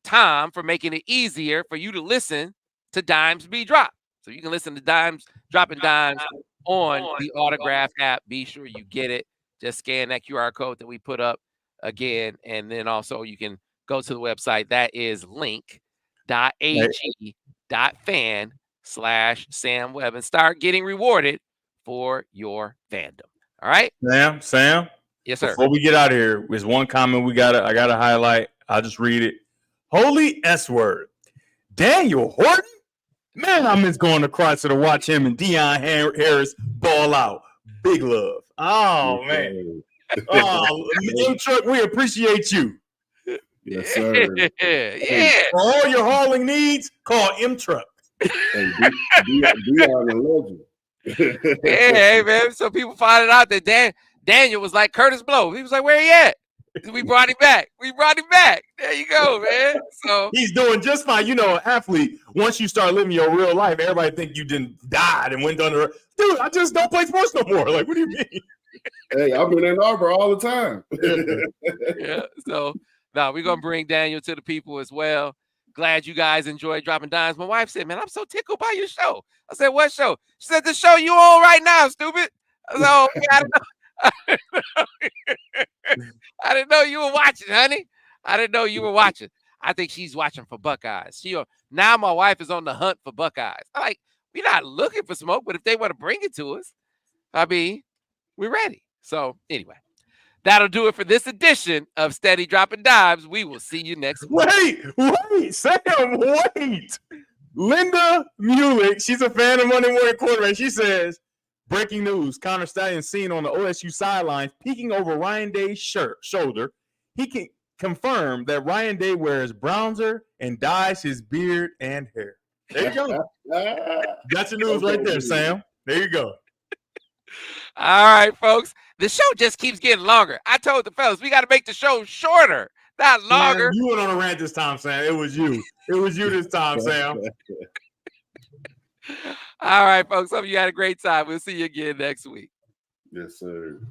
[SPEAKER 1] Tom for making it easier for you to listen to Dimes Be Dropped. So you can listen to Droppin Dimes on the Autograph app. Be sure you get it. Just scan that QR code that we put up again. And then also you can go to the website. That is link.ag.fan/Sam Webb and start getting rewarded for your fandom. All right?
[SPEAKER 2] Sam?
[SPEAKER 1] Yes, sir.
[SPEAKER 2] Before we get out of here, there's one comment I gotta highlight. I'll just read it. Holy S word. Daniel Horton? Man, I miss going to Chrysler to watch him and Deion Harris ball out. Big love. Oh, man. Oh, M-Truck, we appreciate you.
[SPEAKER 3] Yes, sir.
[SPEAKER 1] Yeah.
[SPEAKER 2] For all your hauling needs, call M-Truck.
[SPEAKER 3] Hey, Deion a legend.
[SPEAKER 1] Hey, man. So people found out that Daniel was like Curtis Blow. He was like, where he at? We brought him back. There you go, man. So
[SPEAKER 2] he's doing just fine. You know, athlete, once you start living your real life, everybody think you died and went under. Dude, I just don't play sports no more. Like, what do you mean?
[SPEAKER 3] Hey, I've been in Arbor all the time.
[SPEAKER 1] yeah. So now we're gonna bring Daniel to the people as well. Glad you guys enjoyed Droppin Dimes. My wife said, man, I'm so tickled by your show. I said, what show? She said, the show you on right now, stupid. So I don't know. I didn't know you were watching, honey. I didn't know you were watching. I think she's watching for Buckeyes. Now my wife is on the hunt for Buckeyes. I'm like, we're not looking for smoke, but if they want to bring it to us, I mean, we're ready. So anyway, that'll do it for this edition of Steady Droppin Dimes. We will see you next week.
[SPEAKER 2] Wait, Sam, wait. Linda Mulick, she's a fan of Monday Morning Quarterback. She says, breaking news, Connor Stallions seen on the OSU sidelines peeking over Ryan Day's shoulder. He can confirm that Ryan Day wears bronzer and dyes his beard and hair. There you go. That's your news right there, Sam. There you go.
[SPEAKER 1] All right, folks. The show just keeps getting longer. I told the fellas, we got to make the show shorter, not longer.
[SPEAKER 2] Man, you went on a rant this time, Sam. It was you. It was you this time, Sam.
[SPEAKER 1] All right, folks. Hope you had a great time. We'll see you again next week.
[SPEAKER 3] Yes, sir.